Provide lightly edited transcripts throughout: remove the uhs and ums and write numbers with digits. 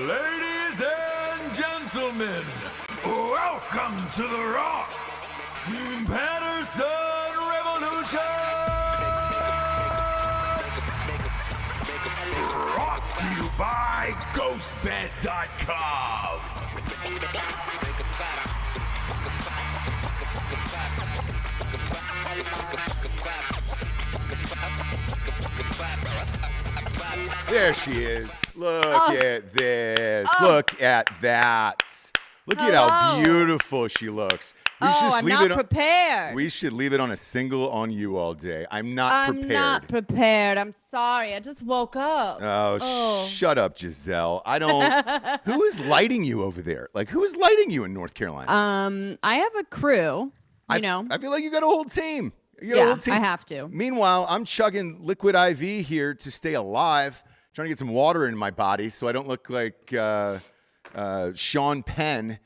Ladies and gentlemen, welcome to the Ross Patterson Revolution! Brought to you by GhostBed.com. There she is. Look at this. Look at that. Look at how beautiful she looks. We should just I'm leave not it on, prepared. We should leave it on a single on you all day. I'm not prepared. I'm not prepared. I'm sorry. I just woke up. Oh, shut up, Giselle. I don't. Who is lighting you over there? Like, who is lighting you in North Carolina? I have a crew. I feel like you got a whole team. You got a whole team. I have to. Meanwhile, I'm chugging liquid IV here to stay alive, trying to get some water in my body so I don't look like Sean Penn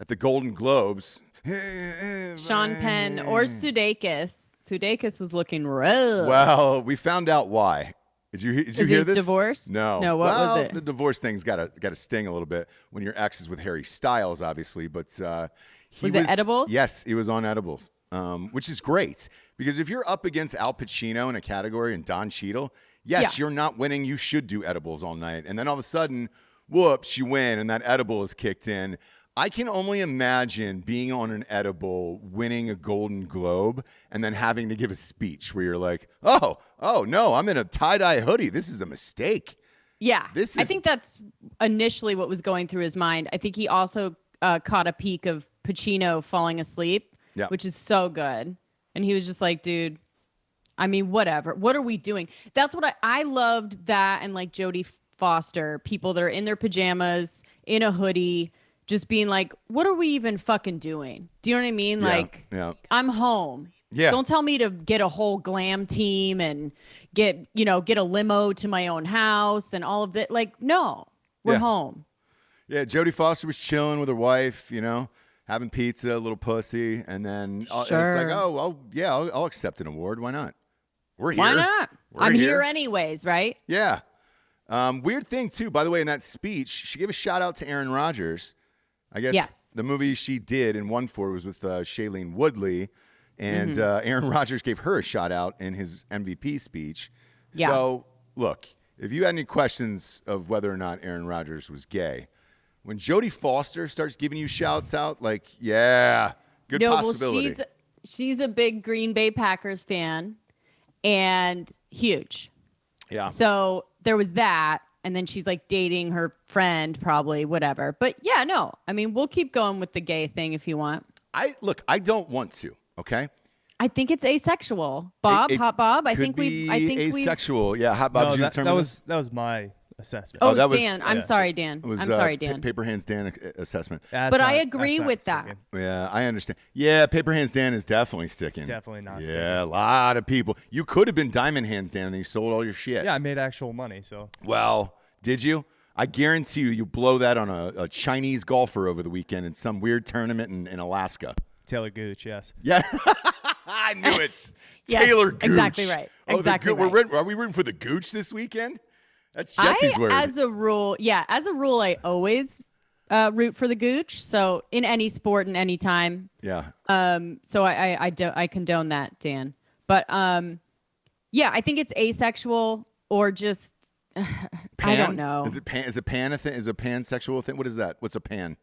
at the Golden Globes. Sean Penn or Sudeikis. Sudeikis was looking rough. Well, we found out why. Did you hear this? Divorced? No. No, what was it? The divorce thing's got to sting a little bit when your ex is with Harry Styles, obviously. But was it edibles? Yes, he was on edibles, which is great because if you're up against Al Pacino in a category and Don Cheadle, yes, you're not winning. You should do edibles all night, and then all of a sudden, whoops, you win, and that edible is kicked in. I can only imagine being on an edible, winning a Golden Globe, and then having to give a speech where you're like, oh, no, I'm in a tie-dye hoodie. This is a mistake. Yeah. I think that's initially what was going through his mind. I think he also caught a peek of Pacino falling asleep, which is so good. And he was just like, dude, I mean, whatever. What are we doing? That's what I loved that, and like Jodie Foster, people that are in their pajamas, in a hoodie, just being like, what are we even fucking doing? Do you know what I mean? I'm home. Yeah. Don't tell me to get a whole glam team and get a limo to my own house and all of that. Like, no, we're home. Yeah, Jodie Foster was chilling with her wife, having pizza, a little pussy, and then it's like, I'll accept an award. Why not? We're here. Why not? I'm here anyways, right? Yeah. Weird thing, too, by the way, in that speech, she gave a shout out to Aaron Rodgers. I guess the movie she did and won for was with Shailene Woodley, and Aaron Rodgers gave her a shout out in his MVP speech. Yeah. So, look, if you had any questions of whether or not Aaron Rodgers was gay, when Jodie Foster starts giving you shouts out, like, good possibility. Well, she's a big Green Bay Packers fan and huge. Yeah. So there was that. And then she's like dating her friend, probably, whatever. But yeah, no. I mean, we'll keep going with the gay thing if you want. I don't want to, okay? I think it's asexual. Bob, Hot Bob. I think we asexual. Yeah, Hot Bob. No, that was my assessment. Oh, that was Dan. I'm sorry, Dan. It was, I'm sorry, Dan. Paper Hands Dan assessment. But I agree with that. Sticking. Yeah, I understand. Yeah, Paper Hands Dan is definitely sticking. It's definitely not sticking. Yeah, a lot of people. You could have been Diamond Hands Dan and you sold all your shit. Yeah, I made actual money, so. Well, did you? I guarantee you blow that on a Chinese golfer over the weekend in some weird tournament in Alaska. Taylor Gooch, yes. Yeah. I knew it. Taylor Gooch. Exactly right. Exactly right. Are we rooting for the Gooch this weekend? That's Jessie's word. As a rule, I always root for the Gooch. So in any sport and any time. Yeah. So I condone that, Dan. But I think it's asexual or just I don't know. Is it pan a thing? Is a pansexual thing? What is that? What's a pan?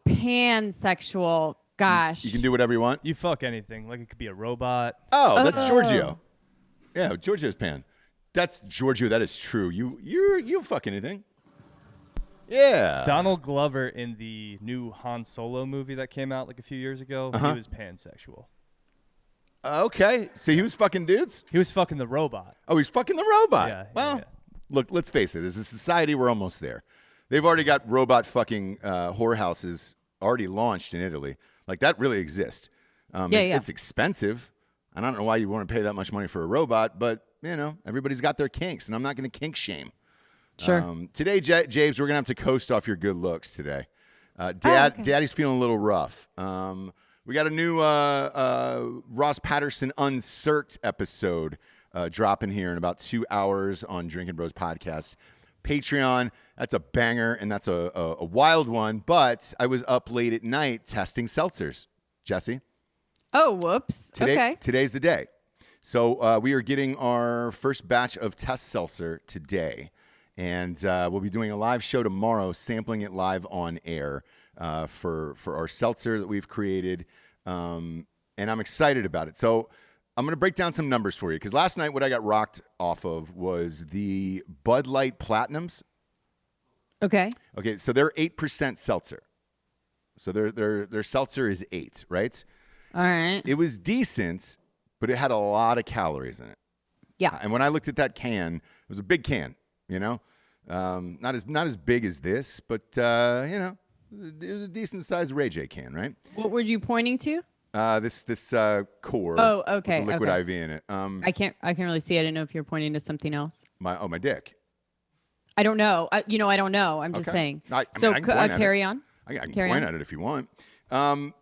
Pansexual. Gosh. You can do whatever you want. You fuck anything. Like it could be a robot. Oh, that's Giorgio. Yeah, Giorgio's pan. That's Giorgio. That is true. You fuck anything. Yeah. Donald Glover in the new Han Solo movie that came out like a few years ago, he was pansexual. Okay. So he was fucking dudes? He was fucking the robot. Oh, he's fucking the robot. Yeah. Well, look, let's face it. As a society, we're almost there. They've already got robot fucking whorehouses already launched in Italy. Like, that really exists. It's expensive. I don't know why you want to pay that much money for a robot, but, everybody's got their kinks, and I'm not going to kink shame. Sure. Today, James, we're going to have to coast off your good looks today. Daddy's feeling a little rough. We got a new Ross Patterson Uncert episode dropping here in about 2 hours on Drinking Bros Podcast. Patreon. That's a banger, and that's a wild one. But I was up late at night testing seltzers, Jessie. Oh, whoops. Okay. Today's the day. So we are getting our first batch of test seltzer today. And we'll be doing a live show tomorrow, sampling it live on air for our seltzer that we've created. And I'm excited about it. So I'm going to break down some numbers for you. Because last night, what I got rocked off of was the Bud Light Platinums. Okay. Okay, so they're 8% seltzer. So their seltzer is 8, right? All right. It was decent, but it had a lot of calories in it. Yeah. And when I looked at that can, it was a big can, you know? Not as big as this, but, you know, it was a decent-sized Ray J can, right? What were you pointing to? This core. Oh, okay. With the liquid okay. IV in it. I can't really see. I didn't know if you're pointing to something else. My dick. I don't know. I don't know. I'm just saying. I can Carry on. I can point at it if you want.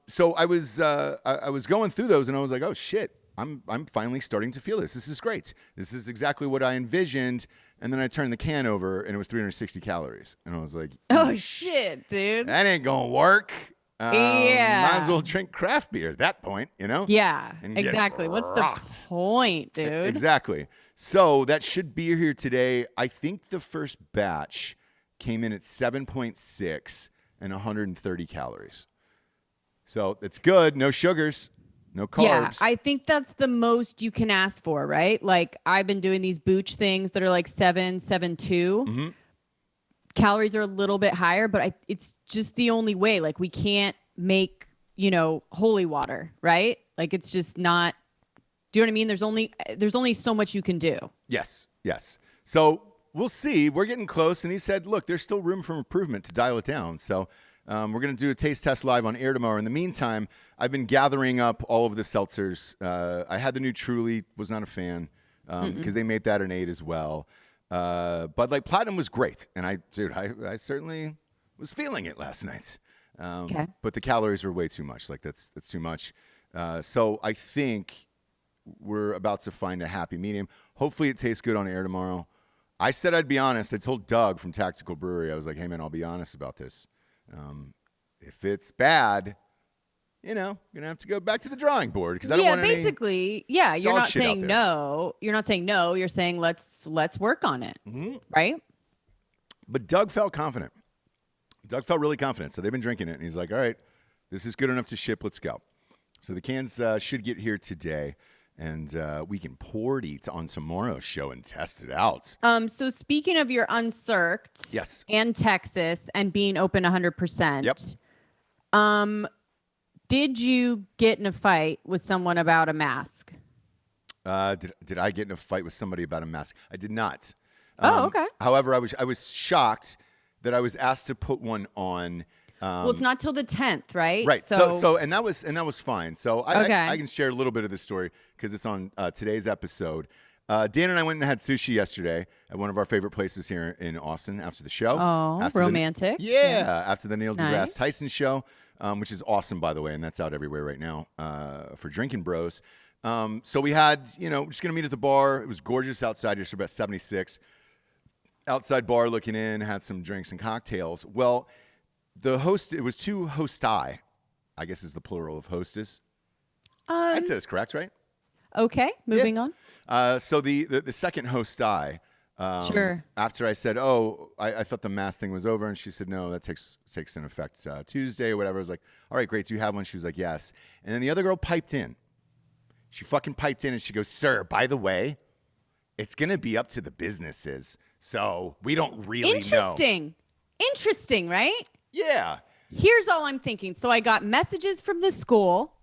So I was going through those and I was like, oh shit, I'm finally starting to feel this. This is great. This is exactly what I envisioned. And then I turned the can over and it was 360 calories. And I was like, oh shit, dude. That ain't gonna work. Yeah. Might as well drink craft beer at that point, you know? Yeah, And exactly. What's the point, dude? Exactly. So that should be here today. I think the first batch came in at 7.6 and 130 calories. So it's good. No sugars, no carbs. Yeah, I think that's the most you can ask for, right? Like I've been doing these booch things that are like 7.2. Mm-hmm. Calories are a little bit higher, but it's just the only way. Like we can't make, holy water, right? Like it's just not. Do you know what I mean? There's only so much you can do. Yes. So we'll see. We're getting close. And he said, look, there's still room for improvement to dial it down. So we're going to do a taste test live on air tomorrow. In the meantime, I've been gathering up all of the seltzers. I had the new Truly, was not a fan because they made that an 8 as well. But like Platinum was great. And I certainly was feeling it last night. Okay. But the calories were way too much. Like that's too much. So I think we're about to find a happy medium. Hopefully it tastes good on air tomorrow. I said I'd be honest. I told Doug from Tactical Brewery, I was like, hey, man, I'll be honest about this. If it's bad, you're going to have to go back to the drawing board because I don't want any basically, you're not saying no. You're not saying no. You're saying let's work on it, right? But Doug felt confident. Doug felt really confident. So they've been drinking it, and he's like, all right, this is good enough to ship. Let's go. So the cans should get here today. And we can pour it on tomorrow's show and test it out. So speaking of your uncirced, yes, and Texas and being open 100%. Yep. Did you get in a fight with someone about a mask? Did I get in a fight with somebody about a mask? I did not. Okay. However, I was shocked that I was asked to put one on. Well, it's not till the 10th, right? Right. So and that was fine. So I can share a little bit of the story because it's on today's episode. Dan and I went and had sushi yesterday at one of our favorite places here in Austin after the show. Oh, romantic. After the Neil deGrasse Tyson show, which is awesome, by the way, and that's out everywhere right now for Drinking Bros. So we had, just going to meet at the bar. It was gorgeous outside. It's about 76. Outside bar looking in, had some drinks and cocktails. Well, the host, it was 2 hosti, I guess is the plural of hostess. That says correct, right? Okay, moving on. So the second hosti, sure. After I said, I thought the mask thing was over, and she said, no, that takes in effect Tuesday or whatever. I was like, all right, great, do you have one? She was like, yes. And then the other girl piped in. She fucking piped in, and she goes, sir, by the way, it's going to be up to the businesses, so we don't really know. Interesting, right? Yeah. Here's all I'm thinking. So I got messages from the school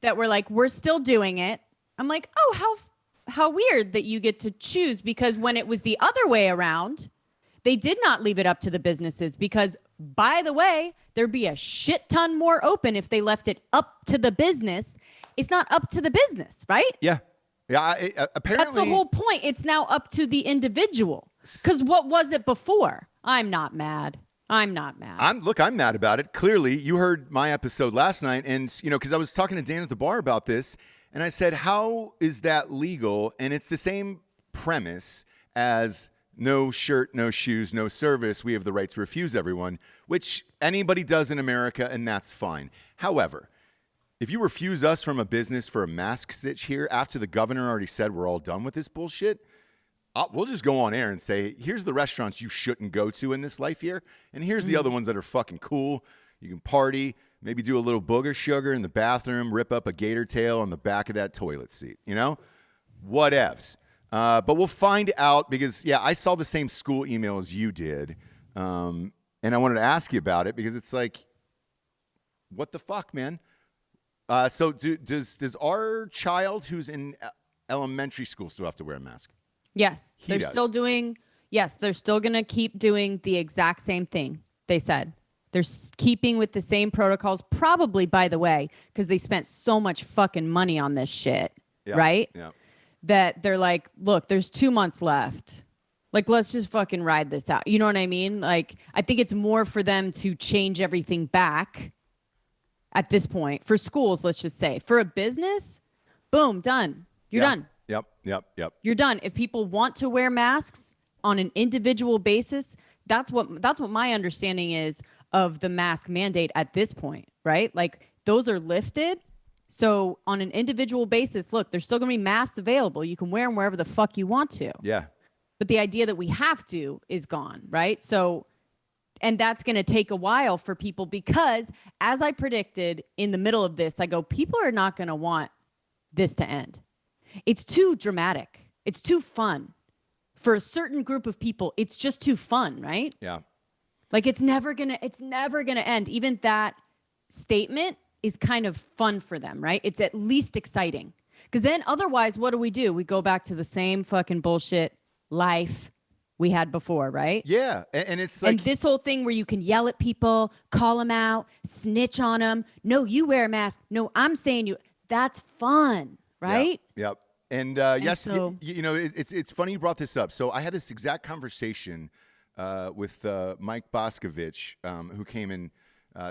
that were like, we're still doing it. I'm like, oh, how weird that you get to choose, because when it was the other way around, they did not leave it up to the businesses because, by the way, there'd be a shit ton more open if they left it up to the business. It's not up to the business, right? Yeah. Yeah. Apparently. That's the whole point. It's now up to the individual. Because what was it before? I'm not mad. I'm mad about it. Clearly, you heard my episode last night, and because I was talking to Dan at the bar about this, and I said, "How is that legal?" And it's the same premise as no shirt, no shoes, no service. We have the right to refuse everyone, which anybody does in America, and that's fine. However, if you refuse us from a business for a mask stitch here after the governor already said we're all done with this bullshit, we'll just go on air and say, here's the restaurants you shouldn't go to in this life here, and here's the other ones that are fucking cool. You can party, maybe do a little booger sugar in the bathroom, rip up a gator tail on the back of that toilet seat, you know? Whatevs. But we'll find out because, yeah, I saw the same school email as you did, and I wanted to ask you about it because it's like, what the fuck, man? So does our child who's in elementary school still have to wear a mask? Yes. They're still going to keep doing the exact same thing, they said. They're keeping with the same protocols, probably, by the way, because they spent so much fucking money on this shit, right? Yeah. That they're like, look, there's 2 months left. Like, let's just fucking ride this out. You know what I mean? Like, I think it's more for them to change everything back at this point. For schools, let's just say. For a business, boom, done. You're done. Yep. You're done. If people want to wear masks on an individual basis, that's what my understanding is of the mask mandate at this point, right? Like, those are lifted. So on an individual basis, look, there's still going to be masks available. You can wear them wherever the fuck you want to. Yeah. But the idea that we have to is gone, right? So, and that's going to take a while for people because, as I predicted in the middle of this, I go, people are not going to want this to end. It's too dramatic. It's too fun. For a certain group of people, it's just too fun, right? Yeah. Like, it's never going to end. Even that statement is kind of fun for them, right? It's at least exciting. Because then otherwise, what do? We go back to the same fucking bullshit life we had before, right? Yeah. And it's like... And this whole thing where you can yell at people, call them out, snitch on them. No, you wear a mask. No, I'm saying you. That's fun, right? Yep. And yes, so, it's funny you brought this up. So I had this exact conversation with Mike Boscovich, who came and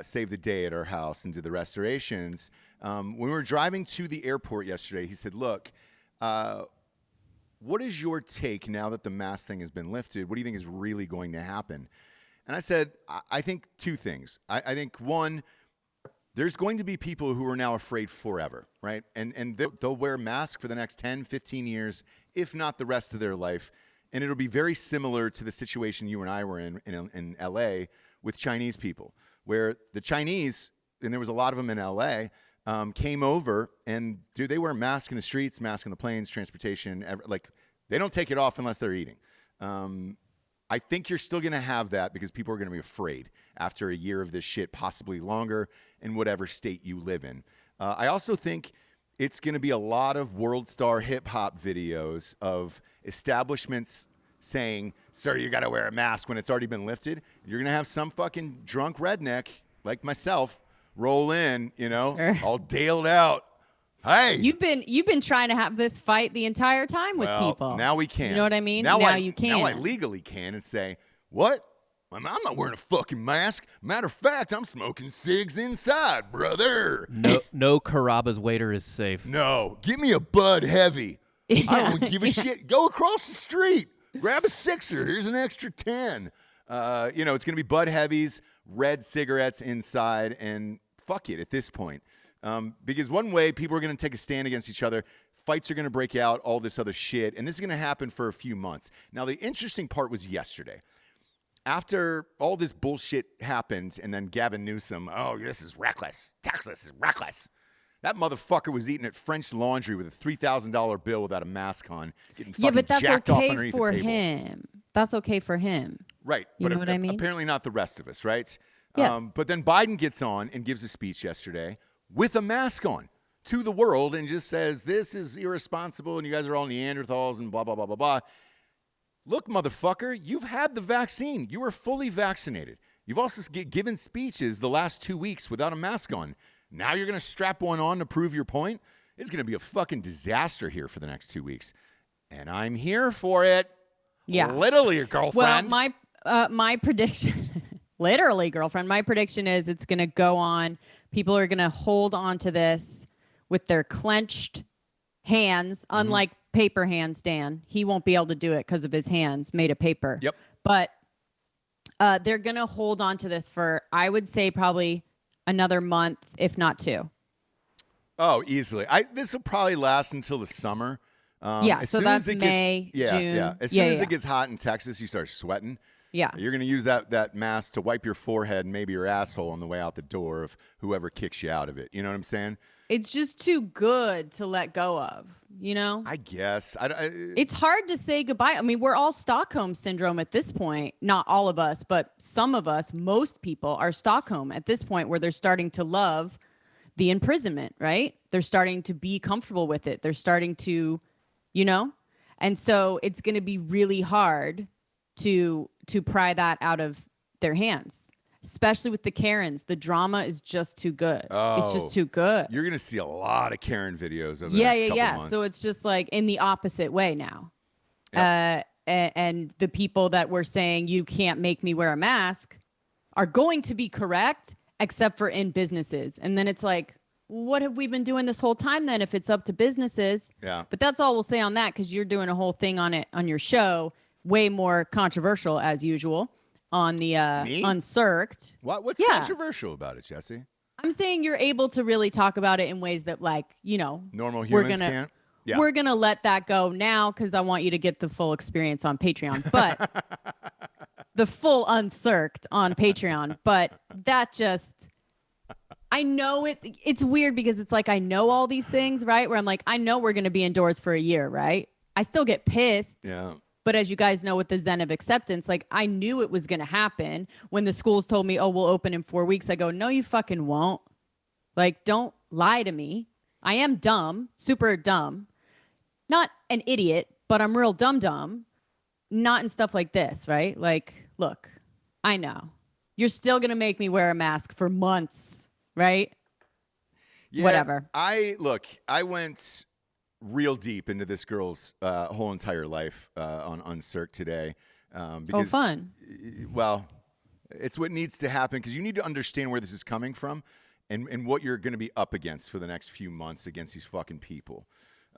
saved the day at our house and did the restorations. When we were driving to the airport yesterday, he said, look, what is your take now that the mask thing has been lifted? What do you think is really going to happen? And I said, I think two things. I think, one, there's going to be people who are now afraid forever, right? And they'll wear masks for the next 10, 15 years, if not the rest of their life. And it'll be very similar to the situation you and I were in LA with Chinese people, where the Chinese, and there was a lot of them in LA, came over and, dude, they wear masks in the streets, masks on the planes, transportation, like they don't take it off unless they're eating. I think you're still going to have that because people are going to be afraid after a year of this shit, possibly longer, in whatever state you live in. I also think it's going to be a lot of world star hip hop videos of establishments saying, sir, you got to wear a mask when it's already been lifted. You're going to have some fucking drunk redneck like myself roll in, Sure. all daled out. Hey, you've been trying to have this fight the entire time with people. Now we can. You know what I mean? Now you can. Now I legally can and say, what? I'm not wearing a fucking mask. Matter of fact, I'm smoking cigs inside, brother. No Carrabba's waiter is safe. No, give me a Bud Heavy. Yeah, I don't give a shit. Go across the street. Grab a sixer. Here's an extra 10. It's going to be Bud Heavies, red cigarettes inside, and fuck it at this point. Because one way people are going to take a stand against each other, fights are going to break out, all this other shit, and this is going to happen for a few months. Now, the interesting part was yesterday. After all this bullshit happened, and then Gavin Newsom, oh, this is reckless. Texas is reckless. That motherfucker was eating at French Laundry with a $3,000 bill without a mask on, getting fucking jacked off underneath the table. That's okay for him. That's okay for him. Right. You know what I mean? Apparently not the rest of us, right? Yes. But then Biden gets on and gives a speech yesterday with a mask on to the world and just says, this is irresponsible and you guys are all Neanderthals and blah, blah, blah, blah, blah. Look, motherfucker, you've had the vaccine. You are fully vaccinated. You've also given speeches the last 2 weeks without a mask on. Now you're going to strap one on to prove your point? It's going to be a fucking disaster here for the next 2 weeks. And I'm here for it. Yeah. Literally, girlfriend. Well, my prediction, literally, girlfriend, my prediction is it's going to go on. People are going to hold on to this with their clenched hands, unlike paper hands, Dan. He won't be able to do it because of his hands made of paper. Yep. But they're going to hold on to this for, I would say, probably another month, if not 2. Oh, easily. This will probably last until the summer. So that's May, June. Yeah. As soon as it gets hot in Texas, you start sweating. Yeah. You're going to use that mask to wipe your forehead and maybe your asshole on the way out the door of whoever kicks you out of it. You know what I'm saying? It's just too good to let go of, you know? I guess. It's hard to say goodbye. I mean, we're all Stockholm syndrome at this point. Not all of us, but some of us, most people are Stockholm at this point where they're starting to love the imprisonment, right? They're starting to be comfortable with it. They're starting to, you know? And so it's going to be really hard to pry that out of their hands, especially with the Karens. The drama is just too good. It's just too good. You're going to see a lot of Karen videos over the next couple months. So it's just like in the opposite way now. Yep. And the people that were saying you can't make me wear a mask are going to be correct, except for in businesses. And then it's like, what have we been doing this whole time then if it's up to businesses? Yeah. But that's all we'll say on that, because you're doing a whole thing on it on your show. Way more controversial, as usual, on the Uncirced. What's controversial about it, Jessie? I'm saying you're able to really talk about it in ways that, like, you know, normal humans can't. Yeah. We're gonna let that go now because I want you to get the full experience on Patreon, but the full Uncirced on Patreon. But that just, I know it's weird because it's like I know all these things, right? Where I'm like, I know we're gonna be indoors for a year, right? I still get pissed. Yeah. But as you guys know, with the Zen of acceptance, like I knew it was going to happen when the schools told me, oh, we'll open in 4 weeks. I go, no, you fucking won't. Like, don't lie to me. I am dumb, super dumb. Not an idiot, but I'm real dumb. Not in stuff like this, right? Like, look, I know. You're still going to make me wear a mask for months, right? Yeah, whatever. I went real deep into this girl's whole entire life on Uncirced today. Because, fun. Well, it's what needs to happen because you need to understand where this is coming from and what you're going to be up against for the next few months against these fucking people.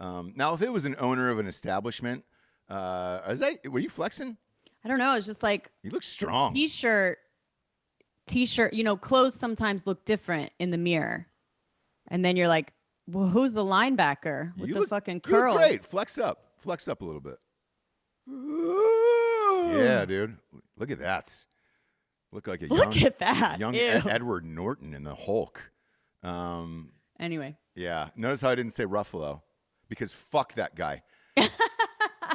Now, if it was an owner of an establishment, were you flexing? I don't know. It's just like you look strong. T-shirt. You know, clothes sometimes look different in the mirror, and then you're like, well, who's the linebacker with the fucking curls? You look great. Flex up a little bit. Yeah, dude. Look at that. Look like a young Edward Norton in the Hulk. Anyway. Yeah. Notice how I didn't say Ruffalo, because fuck that guy.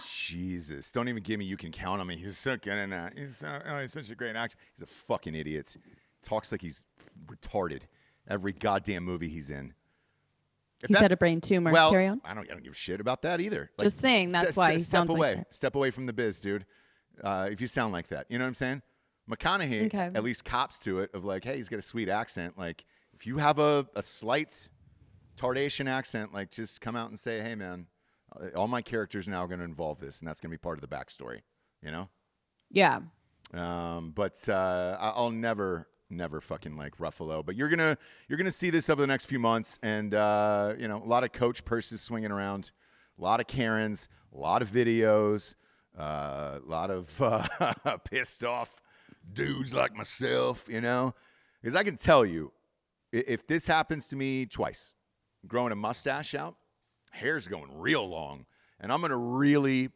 Jesus. Don't even give me you can count on me. He's so good in that. He's such a great actor. He's a fucking idiot. Talks like he's retarded. Every goddamn movie he's in. He's had a brain tumor. Well, carry on. I don't give a shit about that either. Like, just saying that's why he sounds away. like that. Step away from the biz, dude. If you sound like that. You know what I'm saying? McConaughey at least cops to it of like, hey, he's got a sweet accent. Like, if you have a slight Tardation accent, like, just come out and say, hey, man, all my characters now are going to involve this, and that's going to be part of the backstory, you know? Yeah. But I'll never fucking like Ruffalo. But you're gonna see this over the next few months, and a lot of coach purses swinging around, a lot of Karens, a lot of videos, a lot of pissed off dudes like myself, you know? Because I can tell you, if this happens to me twice, growing a mustache out, hair's going real long, and I'm gonna really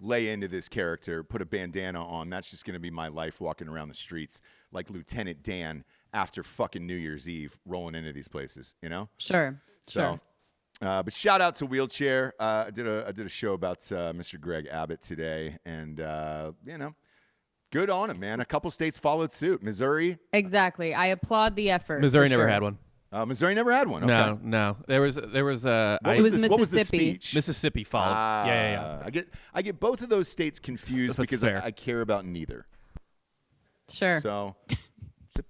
lay into this character, put a bandana on. That's just going to be my life walking around the streets like Lieutenant Dan after fucking New Year's Eve rolling into these places, you know? Sure. But shout out to Wheelchair. I did a show about Mr. Greg Abbott today, and, good on him, man. A couple states followed suit. Missouri. Exactly. I applaud the effort. Missouri never had one. Missouri never had one. Okay. No. There was it was Mississippi. What was the speech? Mississippi followed. Yeah. I get both of those states confused because I care about neither. Sure. So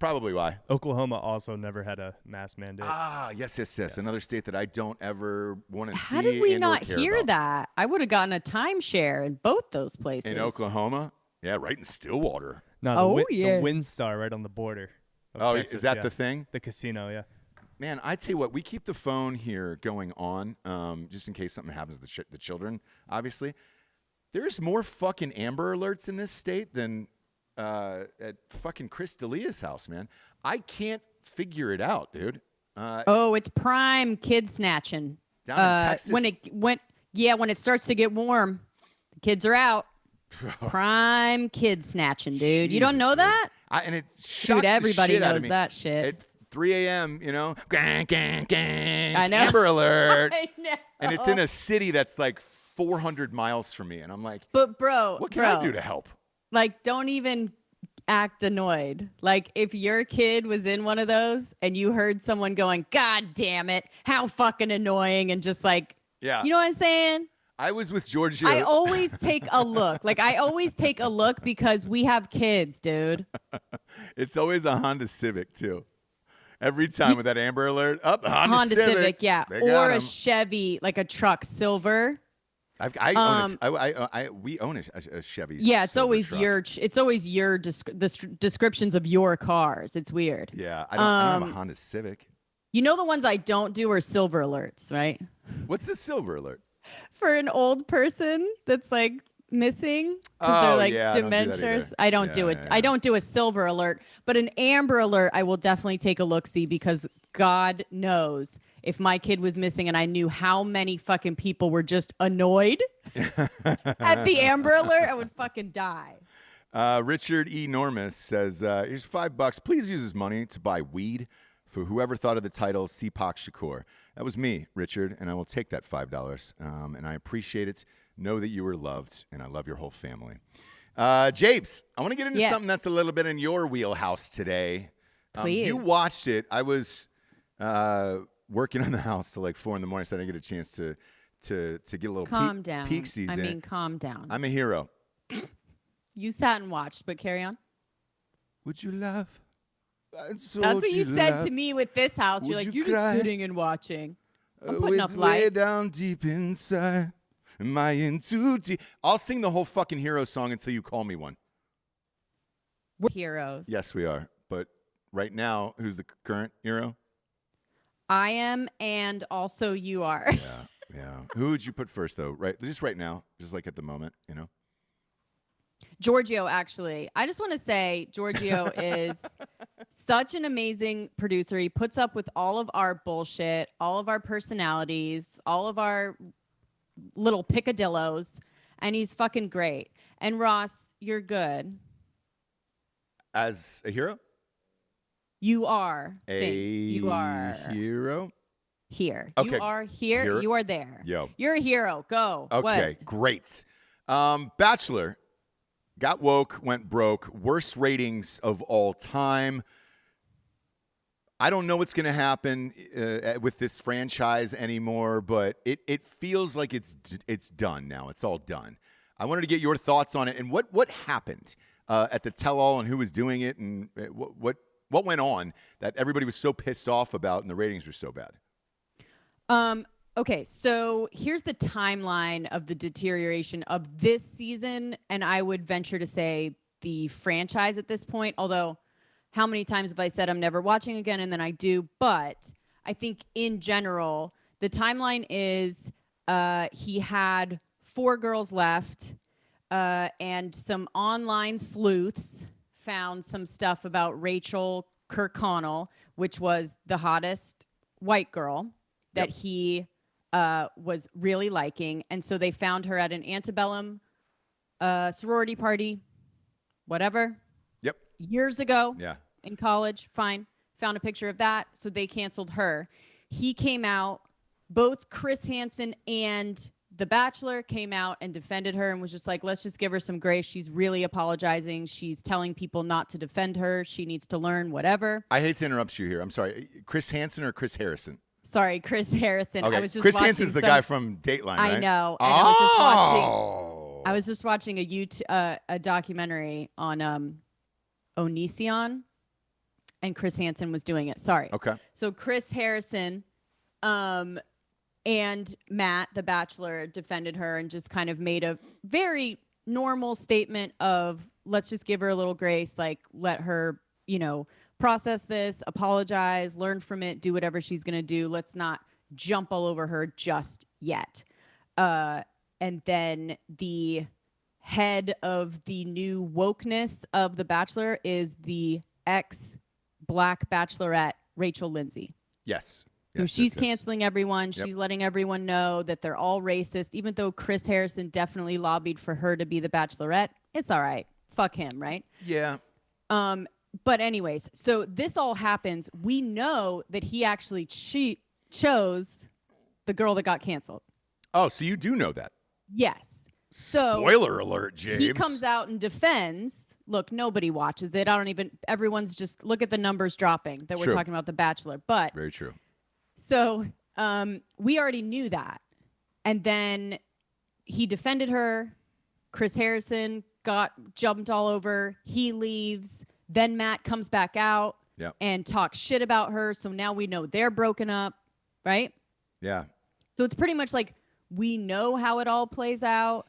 probably why. Oklahoma also never had a mask mandate. Yes. Another state that I don't ever want to see. How did we not hear about. That? I would have gotten a timeshare in both those places. In Oklahoma? Yeah, right in Stillwater. No, the WinStar right on the border. Oh, Texas, is that the thing? The casino, yeah. Man, I tell you what, we keep the phone here going on, just in case something happens to the children, obviously. There's more fucking Amber Alerts in this state than at fucking Chris D'Elia's house, man. I can't figure it out, dude. It's prime kid snatching. Down in Texas? When it starts to get warm, the kids are out. Prime kid snatching, dude. You don't know that? And it shocks dude, everybody the shit out knows of me. that shit. At 3 a.m., gang, gang, gang. I know. Amber Alert. I know. And it's in a city that's like 400 miles from me. And I'm like, but bro, what can I do to help? Like, don't even act annoyed. Like, if your kid was in one of those and you heard someone going, God damn it, how fucking annoying, and just like, yeah, you know what I'm saying? I was with Georgia. I always take a look. Like, I always take a look because we have kids, dude. It's always a Honda Civic, too. Every time with that Amber Alert, up Honda Civic, yeah, or a Chevy, like a truck, silver. We own a Chevy. Yeah, it's always truck. It's always your descriptions of your cars. It's weird. Yeah, I don't have a Honda Civic. You know, the ones I don't do are silver alerts, right? What's the silver alert? For an old person that's like missing because they're like yeah, dementias. I don't do it. Yeah. I don't do a silver alert, but an amber alert, I will definitely take a look-see, because God knows if my kid was missing and I knew how many fucking people were just annoyed at the amber alert, I would fucking die. Richard E. Normus says, here's $5. Please use this money to buy weed for whoever thought of the title Seepak Shakur. That was me, Richard, and I will take that $5. And I appreciate it. Know that you are loved, and I love your whole family. Japes, I want to get into something that's a little bit in your wheelhouse today. Please. You watched it. I was working on the house till like 4 a.m, so I didn't get a chance to get a little peek season. I mean, calm down. I'm a hero. You sat and watched, but carry on. Would you laugh? That's what you said to me with this house. You're like, you're just sitting and watching. I'm putting up lights. Way down deep inside. Am I in too deep? I'll sing the whole fucking hero song until you call me one. We're heroes. Yes, we are. But right now, who's the current hero? I am, and also you are. Yeah. Who would you put first, though? Just right now, just like at the moment, Giorgio, actually. I just want to say Giorgio is such an amazing producer. He puts up with all of our bullshit, all of our personalities, all of our little picadillos, and he's fucking great. And Ross, you're good. As a hero? You are. You are hero? Here. Okay. You are here. Hero? You are there. Yo. You're a hero. Go. Okay, great. Bachelor got woke, went broke. Worst ratings of all time. I don't know what's going to happen with this franchise anymore, but it feels like it's done now. It's all done. I wanted to get your thoughts on it and what happened at the tell-all and who was doing it and what went on that everybody was so pissed off about and the ratings were so bad. Okay, so here's the timeline of the deterioration of this season, and I would venture to say the franchise at this point, although how many times have I said I'm never watching again, and then I do, but I think in general, the timeline is he had 4 girls left, and some online sleuths found some stuff about Rachel Kirkconnell, which was the hottest white girl that he was really liking. And so they found her at an antebellum sorority party, whatever. Yep. Years ago. Yeah. In college. Fine. Found a picture of that. So they canceled her. He came out. Both Chris Hansen and The Bachelor came out and defended her and was just like, let's just give her some grace. She's really apologizing. She's telling people not to defend her. She needs to learn whatever. I hate to interrupt you here. I'm sorry. Chris Hansen or Chris Harrison? Sorry, Chris Harrison. Okay. I was just Chris Hansen's the guy from Dateline, right? I know. And I was just watching a documentary on Onision, and Chris Hansen was doing it. Sorry. Okay. So Chris Harrison and Matt, the Bachelor, defended her and just kind of made a very normal statement of, let's just give her a little grace, like let her, process this, apologize, learn from it, do whatever she's going to do. Let's not jump all over her just yet. And then the head of the new wokeness of The Bachelor is the ex-Black Bachelorette, Rachel Lindsay. Yes. So she's canceling everyone. Yep. She's letting everyone know that they're all racist, even though Chris Harrison definitely lobbied for her to be the Bachelorette. It's all right. Fuck him, right? Yeah. But anyways, so this all happens. We know that he actually chose the girl that got canceled. Oh, so you do know that? Yes. So spoiler alert, James. He comes out and defends. Look, nobody watches it. Everyone's just look at the numbers dropping that we're talking about The Bachelor. But very true. So we already knew that. And then he defended her. Chris Harrison got jumped all over. He leaves. Then Matt comes back out and talks shit about her. So now we know they're broken up, right? Yeah. So it's pretty much like we know how it all plays out.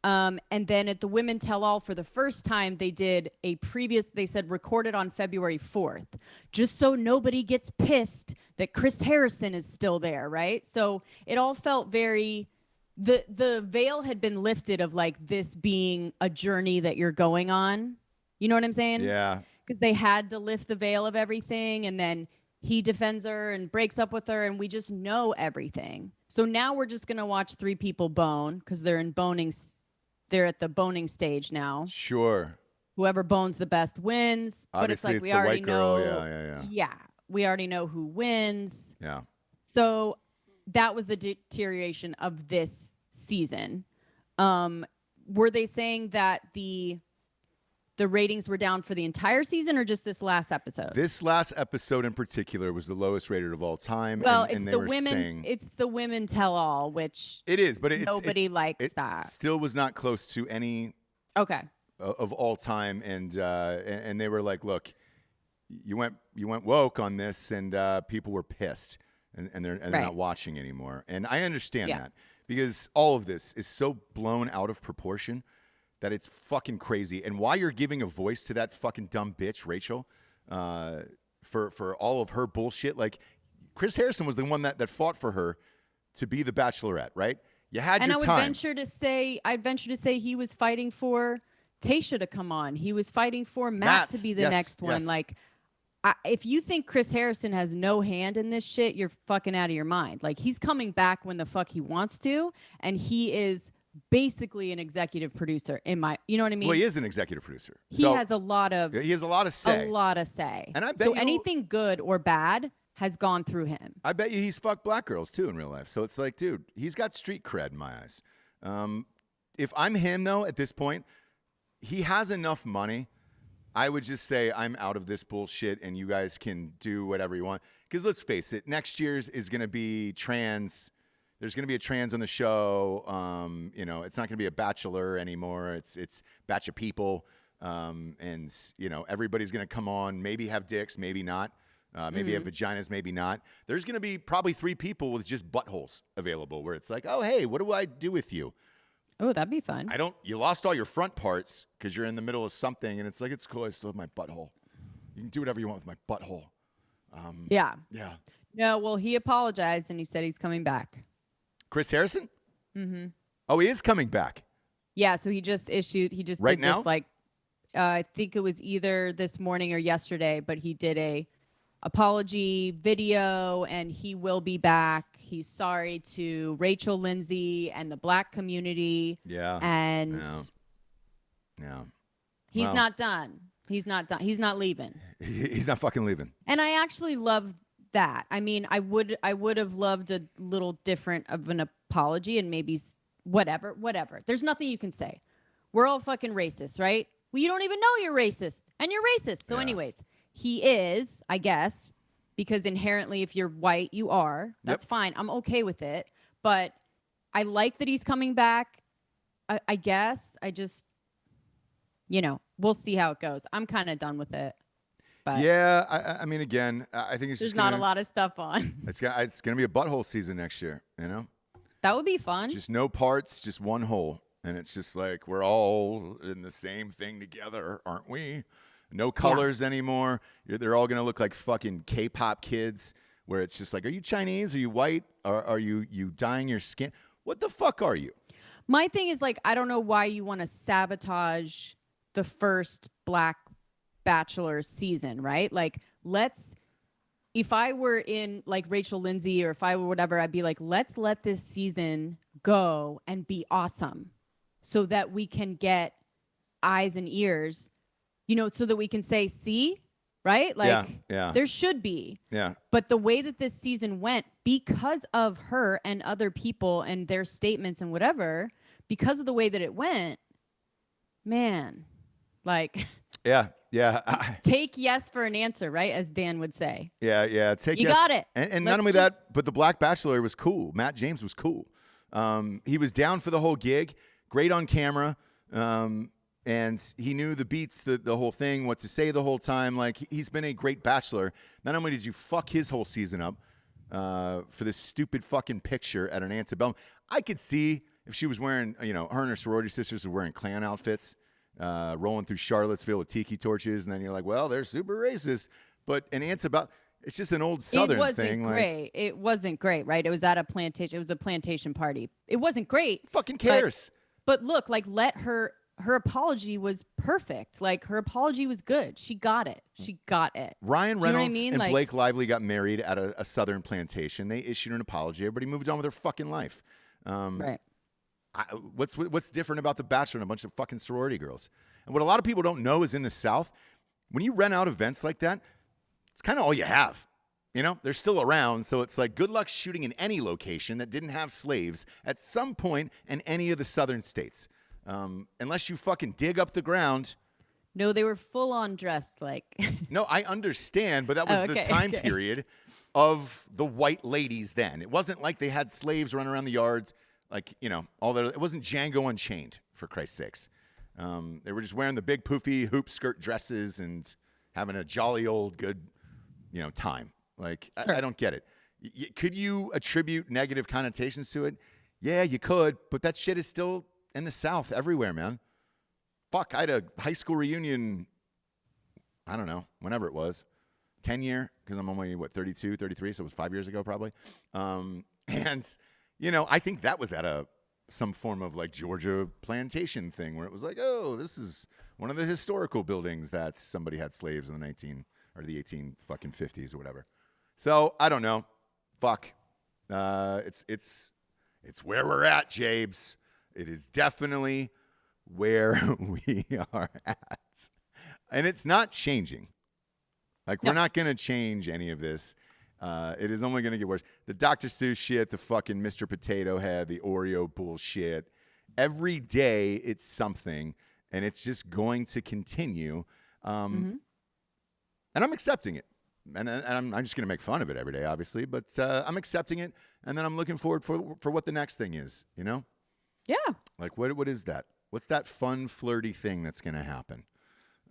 And then at the Women Tell All, for the first time, they did they said recorded on February 4th, just so nobody gets pissed that Chris Harrison is still there, right? So it all felt very, the veil had been lifted of like this being a journey that you're going on. You know what I'm saying? Yeah. Because they had to lift the veil of everything, and then he defends her and breaks up with her, and we just know everything. So now we're just going to watch three people bone because they're at the boning stage now. Sure. Whoever bones the best wins. Obviously, but it's like it's we the already white girl. know. Yeah. We already know who wins. Yeah. So that was the deterioration of this season. Were they saying that the ratings were down for the entire season or just this last episode? This last episode in particular was the lowest rated of all time. Well, it's the women tell all, which it is, but nobody likes that. Still was not close to any of all time, and they were like, look, you went woke on this, and people were pissed, and they're not watching anymore. And I understand that because all of this is so blown out of proportion that it's fucking crazy. And why you're giving a voice to that fucking dumb bitch, Rachel, for all of her bullshit. Like, Chris Harrison was the one that fought for her to be the Bachelorette, right? You had your time. And I'd venture to say he was fighting for Tayshia to come on. He was fighting for Matt to be the next one. Yes. Like, if you think Chris Harrison has no hand in this shit, you're fucking out of your mind. Like, he's coming back when the fuck he wants to, and he is basically an executive producer you know what I mean? Well, he is an executive producer. He has a lot of say. And I bet anything good or bad has gone through him. I bet you he's fucked black girls too in real life. So it's like, dude, he's got street cred in my eyes. If I'm him though, at this point, he has enough money. I would just say I'm out of this bullshit and you guys can do whatever you want. Because let's face it, next year's is going to be trans. There's going to be a trans on the show. It's not going to be a Bachelor anymore. It's batch of people. And, everybody's going to come on, maybe have dicks, maybe not. Maybe have vaginas, maybe not. There's going to be probably 3 people with just buttholes available where it's like, oh, hey, what do I do with you? Oh, that'd be fun. You lost all your front parts because you're in the middle of something. And it's like, it's cool. I still have my butthole. You can do whatever you want with my butthole. Yeah. Yeah. No, well, he apologized and he said he's coming back. Chris Harrison? Mm-hmm. Oh, he is coming back. Yeah, so he just did this I think it was either this morning or yesterday, but he did a apology video and he will be back. He's sorry to Rachel Lindsay and the black community. Yeah. And he's not done. He's not done. He's not leaving. He's not fucking leaving. And I actually love that. I mean, I would have loved a little different of an apology and maybe whatever. There's nothing you can say. We're all fucking racist, right? Well, you don't even know you're racist and you're racist. So anyways, he is, I guess, because inherently if you're white, you are. That's fine. I'm okay with it. But I like that he's coming back. I guess I just, we'll see how it goes. I'm kind of done with it. But yeah, I mean, again, I think there's not a lot of stuff on. It's gonna be a butthole season next year. That would be fun. Just no parts, just one hole, and it's just like we're all in the same thing together, aren't we? No colors anymore. They're all going to look like fucking K-pop kids where it's just like, are you Chinese? Are you white? Are you dyeing your skin? What the fuck are you? My thing is like, I don't know why you want to sabotage the first Black Bachelor season, right? Like, if I were in like Rachel Lindsay or if I were whatever, I'd be like, let's let this season go and be awesome so that we can get eyes and ears, so that we can say, see, right? Like, there should be. Yeah. But the way that this season went, because of her and other people and their statements and whatever, because of the way that it went, man, like... Yeah. Take yes for an answer, right? As Dan would say. Yeah. You got it. And not only that, but the Black Bachelor was cool. Matt James was cool. He was down for the whole gig, great on camera, and he knew the beats, the whole thing, what to say the whole time. Like, he's been a great Bachelor. Not only did you fuck his whole season up for this stupid fucking picture at an antebellum, I could see if she was wearing, her and her sorority sisters were wearing Klan outfits, rolling through Charlottesville with tiki torches, and then you're like, well, they're super racist. But an antebellum, it's just an old Southern thing. It wasn't great, right? It was at a plantation. It was a plantation party. It wasn't great. Fucking cares. But look, like, let her apology was perfect. Like, her apology was good. She got it. Ryan Reynolds and like, Blake Lively got married at a Southern plantation. They issued an apology. Everybody moved on with their fucking life. Right. What's different about The Bachelor and a bunch of fucking sorority girls? And what a lot of people don't know is in the South, when you rent out events like that, it's kind of all you have. They're still around, so it's like, good luck shooting in any location that didn't have slaves at some point in any of the Southern states. Unless you fucking dig up the ground. No, they were full on dressed like. No, I understand, but that was the time period of the white ladies then. It wasn't like they had slaves running around the yards. Like, it wasn't Django Unchained, for Christ's sakes. They were just wearing the big poofy hoop skirt dresses and having a jolly old good, time. Like, sure. I don't get it. Could you attribute negative connotations to it? Yeah, you could, but that shit is still in the South everywhere, man. Fuck, I had a high school reunion, I don't know, whenever it was, 10 year, because I'm only, 32, 33, so it was 5 years ago probably. And... I think that was at some form of like Georgia plantation thing where it was like, oh, this is one of the historical buildings that somebody had slaves in the 18 fucking 50s or whatever. So I don't know. Fuck. It's where we're at, Jabes. It is definitely where we are at. And it's not changing. Like, we're not going to change any of this. It is only going to get worse. The Dr. Seuss shit, the fucking Mr. Potato Head, the Oreo bullshit. Every day it's something, and it's just going to continue. And I'm accepting it. And I'm just going to make fun of it every day, obviously. But I'm accepting it, and then I'm looking forward for what the next thing is, Yeah. Like, what is that? What's that fun, flirty thing that's going to happen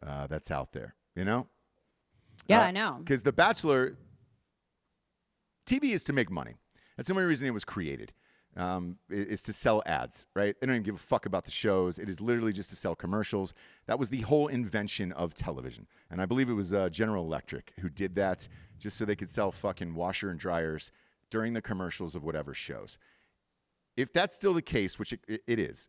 that's out there, Yeah, I know. Because The Bachelor... TV is to make money. That's the only reason it was created, is to sell ads, right? They don't even give a fuck about the shows. It is literally just to sell commercials. That was the whole invention of television. And I believe it was General Electric who did that just so they could sell fucking washer and dryers during the commercials of whatever shows. If that's still the case, which it is,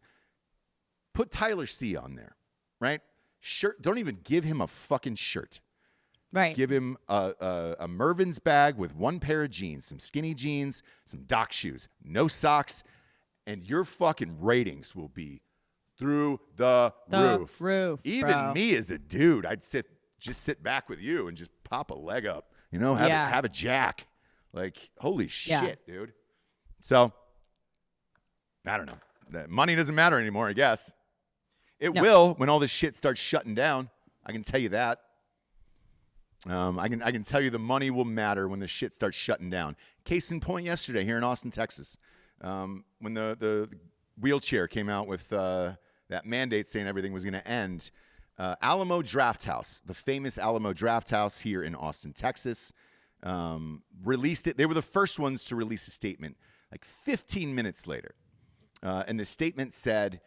put Tyler C. on there, right? Shirt. Don't even give him a fucking shirt. Right. Give him a Mervin's bag with one pair of jeans, some skinny jeans, some dock shoes, no socks, and your fucking ratings will be through the roof. Even me as a dude, I'd just sit back with you and just pop a leg up, have a jack. Like, holy shit, dude. So, I don't know. That money doesn't matter anymore, I guess. It will when all this shit starts shutting down. I can tell you that. I can tell you the money will matter when the shit starts shutting down. Case in point, yesterday here in Austin, Texas, when the wheelchair came out with that mandate saying everything was going to end, Alamo Drafthouse, the famous Alamo Drafthouse here in Austin, Texas, released it. They were the first ones to release a statement like 15 minutes later. And the statement said,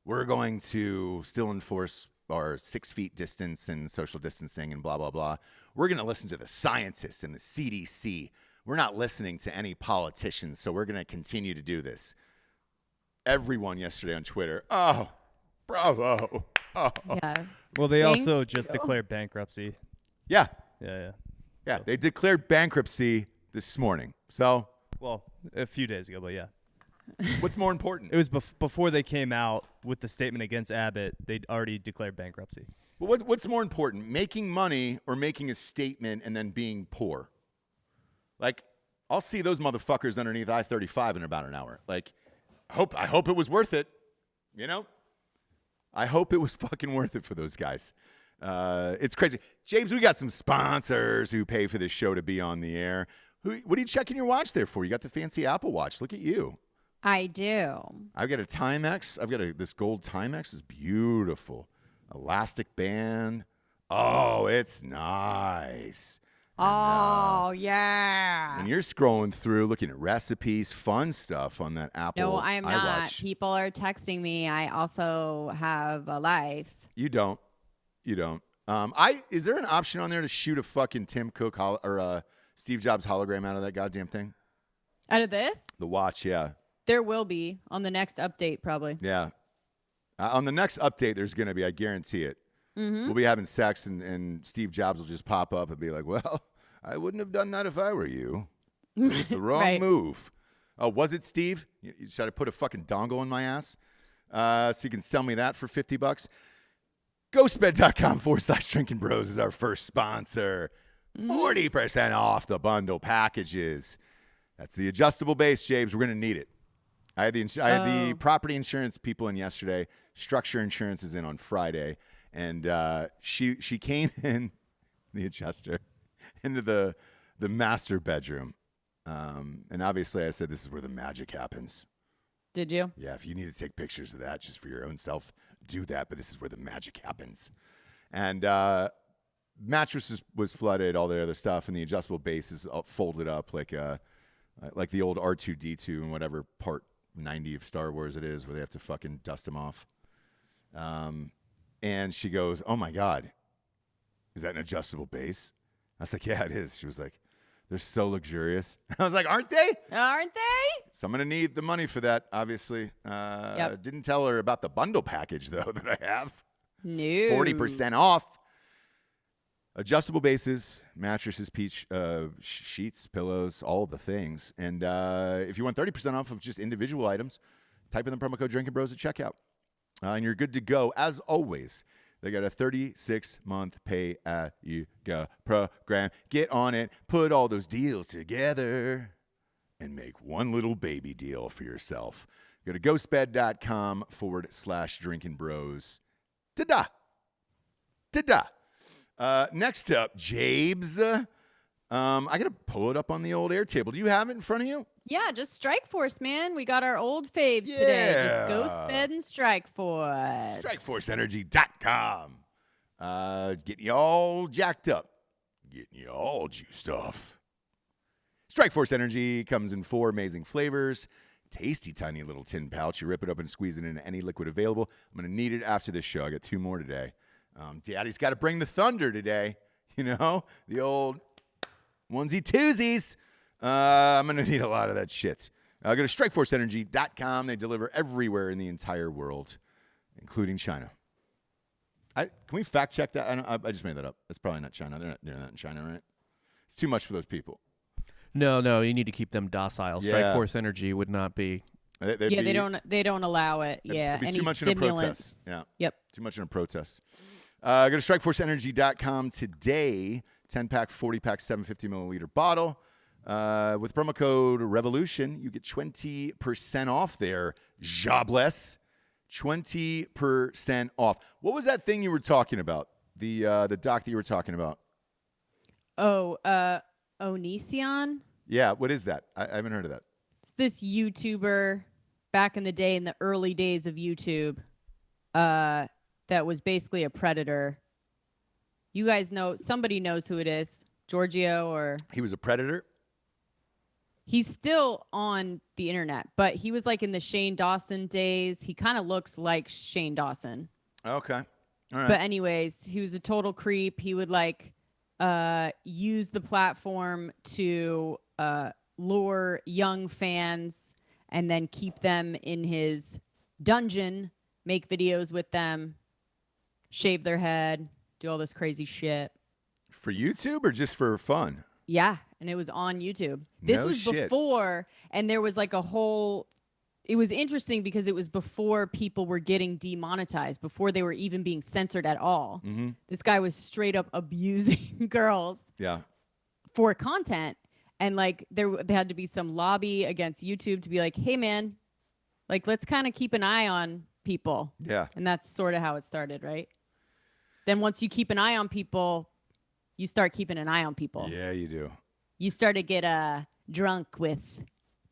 we're going to still enforce our 6 feet distance and social distancing and blah, blah, blah. We're going to listen to the scientists and the CDC. We're not listening to any politicians, so we're going to continue to do this. Everyone yesterday on Twitter, oh, bravo. Oh. Yes. Well, they also just declared bankruptcy. Yeah. Yeah. Yeah, they declared bankruptcy this morning. So, well, a few days ago, but yeah. What's more important? It was before they came out with the statement against Abbott. They'd already declared bankruptcy. Well, what's more important, making money or making a statement and then being poor? Like, I'll see those motherfuckers underneath I-35 in about an hour. Like, I hope it was worth it. You know, I hope it was fucking worth it for those guys. It's crazy. James, we got some sponsors who pay for this show to be on the air. What are you checking your watch there for? You got the fancy Apple Watch. Look at you. I do. I've got a Timex. I've got this gold Timex. It's beautiful. Elastic band. Oh, it's nice. Yeah. And you're scrolling through, looking at recipes, fun stuff on that Apple No, I am not. iWatch. People are texting me. I also have a life. You don't. Is there an option on there to shoot a fucking Tim Cook or Steve Jobs hologram out of that goddamn thing? Out of this? The watch, yeah. There will be on the next update, probably. Yeah. On the next update, there's going to be, I guarantee it. Mm-hmm. We'll be having sex, and Steve Jobs will just pop up and be like, well, I wouldn't have done that if I were you. It was the wrong Right. move. Oh, was it, Steve? You tried to put a fucking dongle in my ass? So you can sell me that for $50? GhostBed.com/Drinking Bros is our first sponsor. 40% off the bundle packages. That's the adjustable base, James. We're going to need it. I had the property insurance people in yesterday. Structure insurance is in on Friday. And she came in, the adjuster, into the master bedroom. And obviously I said, this is where the magic happens. Did you? Yeah, if you need to take pictures of that just for your own self, do that. But this is where the magic happens. And mattress was flooded, all the other stuff, and the adjustable base is folded up like the old R2-D2 and whatever part 90 of Star Wars it is, where they have to fucking dust them off. And she goes, "Oh my God, is that an adjustable base?" I was like, "Yeah, it is." She was like, "They're so luxurious." I was like, "Aren't they?" Aren't they? So I'm going to need the money for that, obviously. Didn't tell her about the bundle package, though, that I have. No. 40% off. Adjustable bases, mattresses, sheets, pillows, all the things. And if you want 30% off of just individual items, type in the promo code Drinking Bros at checkout. And you're good to go. As always, they got a 36-month pay-as-you-go program. Get on it. Put all those deals together and make one little baby deal for yourself. Go to ghostbed.com/Drinking Bros. Ta-da. Ta-da. Next up, Jabes. I got to pull it up on the old Airtable. Do you have it in front of you? Yeah, just Strike Force, man. We got our old faves today. Just Ghost Bed and Strike Force. StrikeForceEnergy.com. Getting you all jacked up. Getting you all juiced off. Strike Force Energy comes in 4 amazing flavors. Tasty, tiny little tin pouch. You rip it up and squeeze it into any liquid available. I'm going to need it after this show. I got 2 more today. Daddy's got to bring the thunder today. You know, the old onesie-twosies. I'm going to need a lot of that shit. Go to StrikeForceEnergy.com. They deliver everywhere in the entire world, including China. Can we fact check that? I just made that up. That's probably not China. They're not in China, right? It's too much for those people. No, you need to keep them docile. Strike Force Energy would not be. They don't allow it. Yeah, any any too much stimulants. in a protest. Yeah. Yep. Too much in a protest. Go to StrikeForceEnergy.com today. 10-pack, 40-pack, 750-milliliter bottle. With promo code REVOLUTION, you get 20% off there. Jobless. 20% off. What was that thing you were talking about? The doc that you were talking about? Oh, Onision? Yeah, what is that? I haven't heard of that. It's this YouTuber back in the day, in the early days of YouTube, that was basically a predator. You guys know, somebody knows who it is. Giorgio or... He was a predator? He's still on the internet, but he was like in the Shane Dawson days. He kind of looks like Shane Dawson. Okay. All right. But anyways, he was a total creep. He would like use the platform to lure young fans and then keep them in his dungeon, make videos with them, shave their head, do all this crazy shit. For YouTube or just for fun? Yeah, and it was on YouTube. This No was shit. before, and there was like a whole... It was interesting because it was before people were getting demonetized, before they were even being censored at all. Mm-hmm. This guy was straight up abusing girls for content. And like there had to be some lobby against YouTube to be like, hey, man, like let's kind of keep an eye on people. Yeah. And that's sort of how it started, right? Then once you keep an eye on people, you start keeping an eye on people. Yeah, you do. You start to get drunk with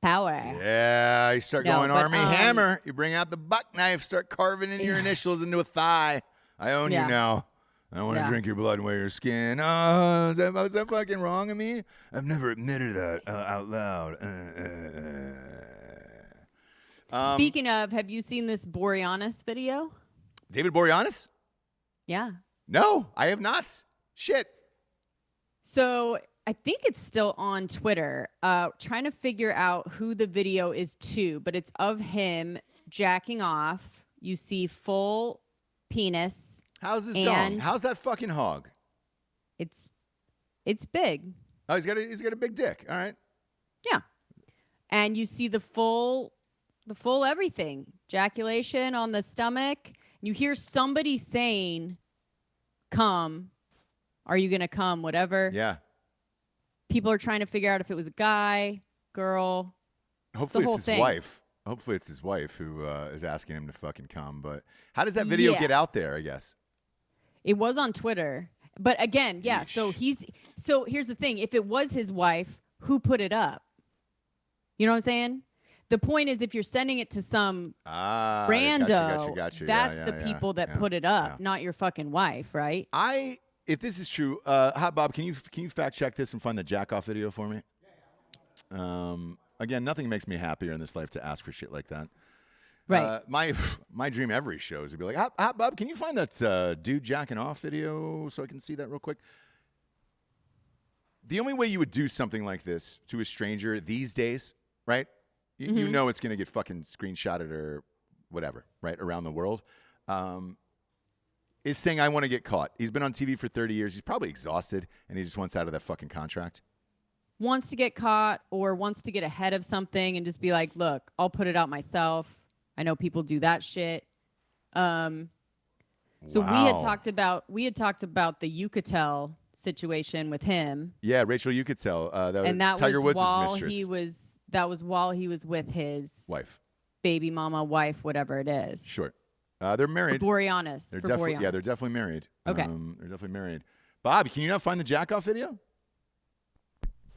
power. Yeah, you start going Army Hammer. You bring out the buck knife, start carving in your initials into a thigh. I own you now. I want to drink your blood and wear your skin. Oh, is that fucking wrong of me? I've never admitted that out loud. Speaking of, have you seen this Boreanaz video? David Boreanaz? Yeah. No, I have not. Shit. So I think it's still on Twitter, trying to figure out who the video is to, but it's of him jacking off. You see full penis. How's his dong? How's that fucking hog? It's big. Oh, he's got a big dick. All right. Yeah. And you see the full everything. Ejaculation on the stomach. You hear somebody saying, come. Are you going to come? Whatever. Yeah. People are trying to figure out if it was a guy, girl. Hopefully it's his wife. Hopefully it's his wife who is asking him to fucking come. But how does that video get out there, I guess? It was on Twitter. But again, yeah. Yeesh. So here's the thing. If it was his wife, who put it up? You know what I'm saying? The point is, if you're sending it to some rando, gotcha. That's the people that put it up, not your fucking wife, right? If this is true, Hot Bob, can you fact check this and find the jack off video for me? Again, nothing makes me happier in this life to ask for shit like that. Right. My dream every show is to be like, Hot Bob, can you find that dude jacking off video so I can see that real quick? The only way you would do something like this to a stranger these days, right? You know it's going to get fucking screenshotted or whatever, right, around the world. Is saying, I want to get caught. He's been on TV for 30 years. He's probably exhausted, and he just wants out of that fucking contract. Wants to get caught or wants to get ahead of something and just be like, look, I'll put it out myself. I know people do that shit. So we had talked about the Yucatel situation with him. Yeah, Rachel Yucatel. That Tiger was Woods' while mistress. That was while he was with his wife, baby mama, wife, whatever it is. Sure. They're married. Boreanaz. They're definitely married. Okay. They're definitely married. Bob, can you not find the jack-off video?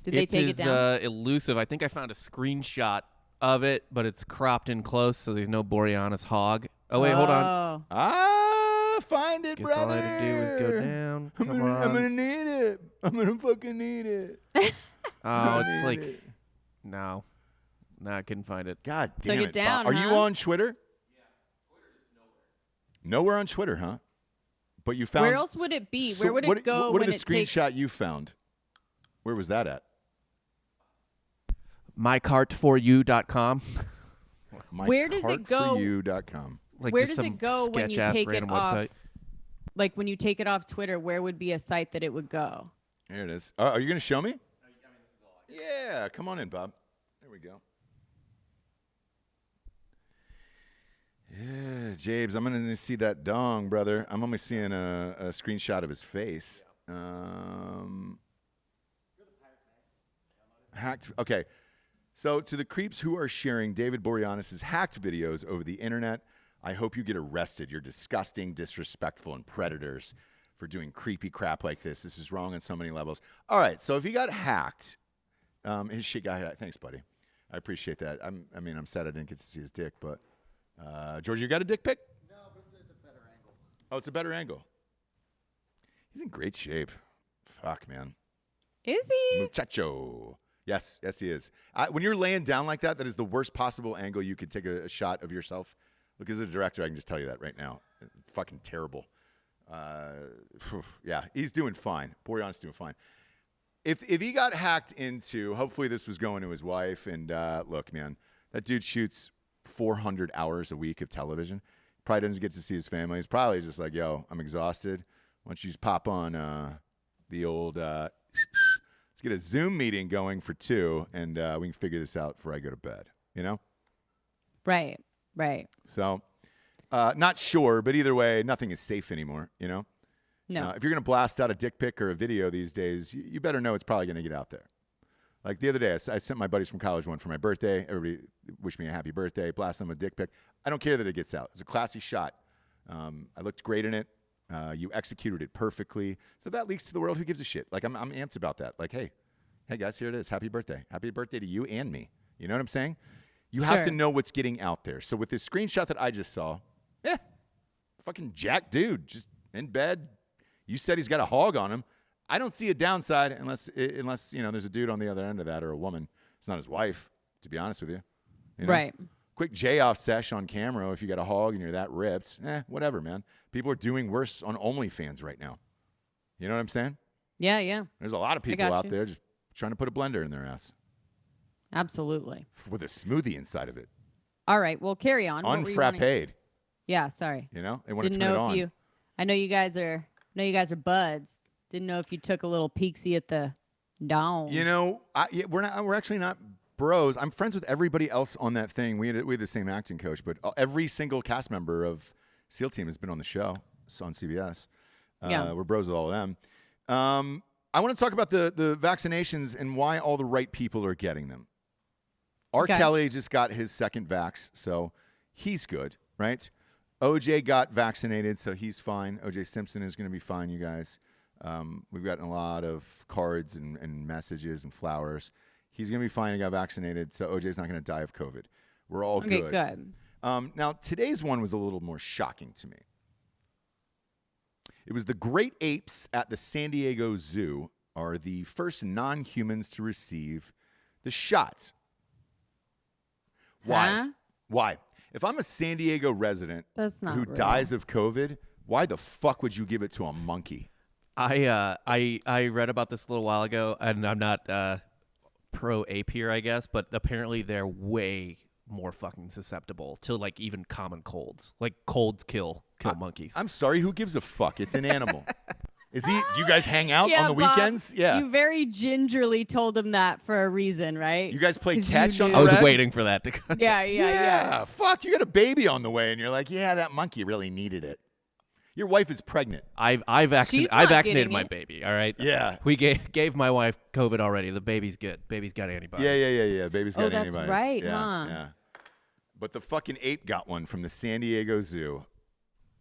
Did they take it down? It's elusive. I think I found a screenshot of it, but it's cropped in close, so there's no Boreanaz hog. Oh, wait, hold on. Find it, Guess brother. all I had to do was go down. I'm gonna need it. I'm gonna fucking need it. It's like... No, I couldn't find it. God damn Took it down, Bob. Are you on Twitter? Yeah, Twitter is nowhere. Nowhere on Twitter, huh? But you found... Where else would it be? Where would it go? What are the screenshot you found? Where was that at? mycart4you.com. Where does it go? mycart4you.com. Like where does it go when you take it off? Website. Like when you take it off Twitter, where would be a site that it would go? There it is. Are you going to show me? Yeah, come on in, Bob. There we go. Yeah, Jabes, I'm going to see that dong, brother. I'm only seeing a screenshot of his face. Hacked. Okay. So to the creeps who are sharing David Boreanaz's hacked videos over the internet, I hope you get arrested. You're disgusting, disrespectful, and predators for doing creepy crap like this. This is wrong on so many levels. All right, so if he got hacked, his shit got hacked. Thanks, buddy. I appreciate that. I'm sad I didn't get to see his dick, but George, you got a dick pic? No, but it's a better angle. Oh, it's a better angle. He's in great shape. Fuck, man. Is he? Muchacho. Yes, he is. When you're laying down like that, that is the worst possible angle you could take a shot of yourself. Look, as a director, I can just tell you that right now. Fucking terrible. Yeah, he's doing fine. Boreanaz doing fine. If he got hacked into, hopefully this was going to his wife. And look, man, that dude shoots 400 hours a week of television. Probably doesn't get to see his family. He's probably just like, yo, I'm exhausted. Why don't you just pop on the old, let's get a Zoom meeting going for 2, and we can figure this out before I go to bed, you know? Right. So, not sure, but either way, nothing is safe anymore, you know? No. If you're going to blast out a dick pic or a video these days, you better know it's probably going to get out there. Like the other day, I sent my buddies from college one for my birthday. Everybody wished me a happy birthday, blast them a dick pic. I don't care that it gets out. It's a classy shot. I looked great in it. You executed it perfectly. So if that leaks to the world, who gives a shit? Like, I'm amped about that. Like, hey guys, here it is. Happy birthday. Happy birthday to you and me. You know what I'm saying? You have to know what's getting out there. So with this screenshot that I just saw, fucking jack dude, just in bed. You said he's got a hog on him. I don't see a downside unless you know there's a dude on the other end of that or a woman. It's not his wife, to be honest with you. You know? Right. Quick J-off sesh on camera if you got a hog and you're that ripped. Whatever, man. People are doing worse on OnlyFans right now. You know what I'm saying? Yeah. There's a lot of people out there just trying to put a blender in their ass. Absolutely. With a smoothie inside of it. All right. Well, carry on. Unfrapped. Yeah. Sorry. You know, they want to Didn't turn it know on. if you. I know you guys are. Know you guys are buds. Didn't know if you took a little peeksy at the dome. You know, we're actually not bros. I'm friends with everybody else on that thing. We had the same acting coach, but every single cast member of SEAL Team has been on the show. It's on CBS. We're bros with all of them. I want to talk about the vaccinations and why all the right people are getting them. R. Kelly just got his second vax, so he's good, right? OJ got vaccinated, so he's fine. OJ Simpson is going to be fine, you guys. We've gotten a lot of cards and messages and flowers. He's going to be fine. He got vaccinated, so OJ's not going to die of COVID. We're all good. Okay, good. Now, today's one was a little more shocking to me. It was the great apes at the San Diego Zoo are the first non-humans to receive the shot. Why? Huh? Why? If I'm a San Diego resident who real. dies of COVID, why the fuck would you give it to a monkey? I read about this a little while ago, and I'm not pro ape here, I guess, but apparently they're way more fucking susceptible to like even common colds. Like colds kill monkeys. I'm sorry, who gives a fuck? It's an animal. Do you guys hang out on the Bob, weekends? Yeah. You very gingerly told him that for a reason, right? You guys play 'Cause catch you on knew. the I was red? waiting for that to come. Yeah. Fuck, you got a baby on the way, and you're like, yeah, that monkey really needed it. Your wife is pregnant. I She's not vaccinated getting my it. baby. All right. Yeah. We gave my wife COVID already. The baby's good. Baby's got antibodies. Yeah. Baby's got that's antibodies. right, yeah, huh? Yeah. But the fucking ape got one from the San Diego Zoo.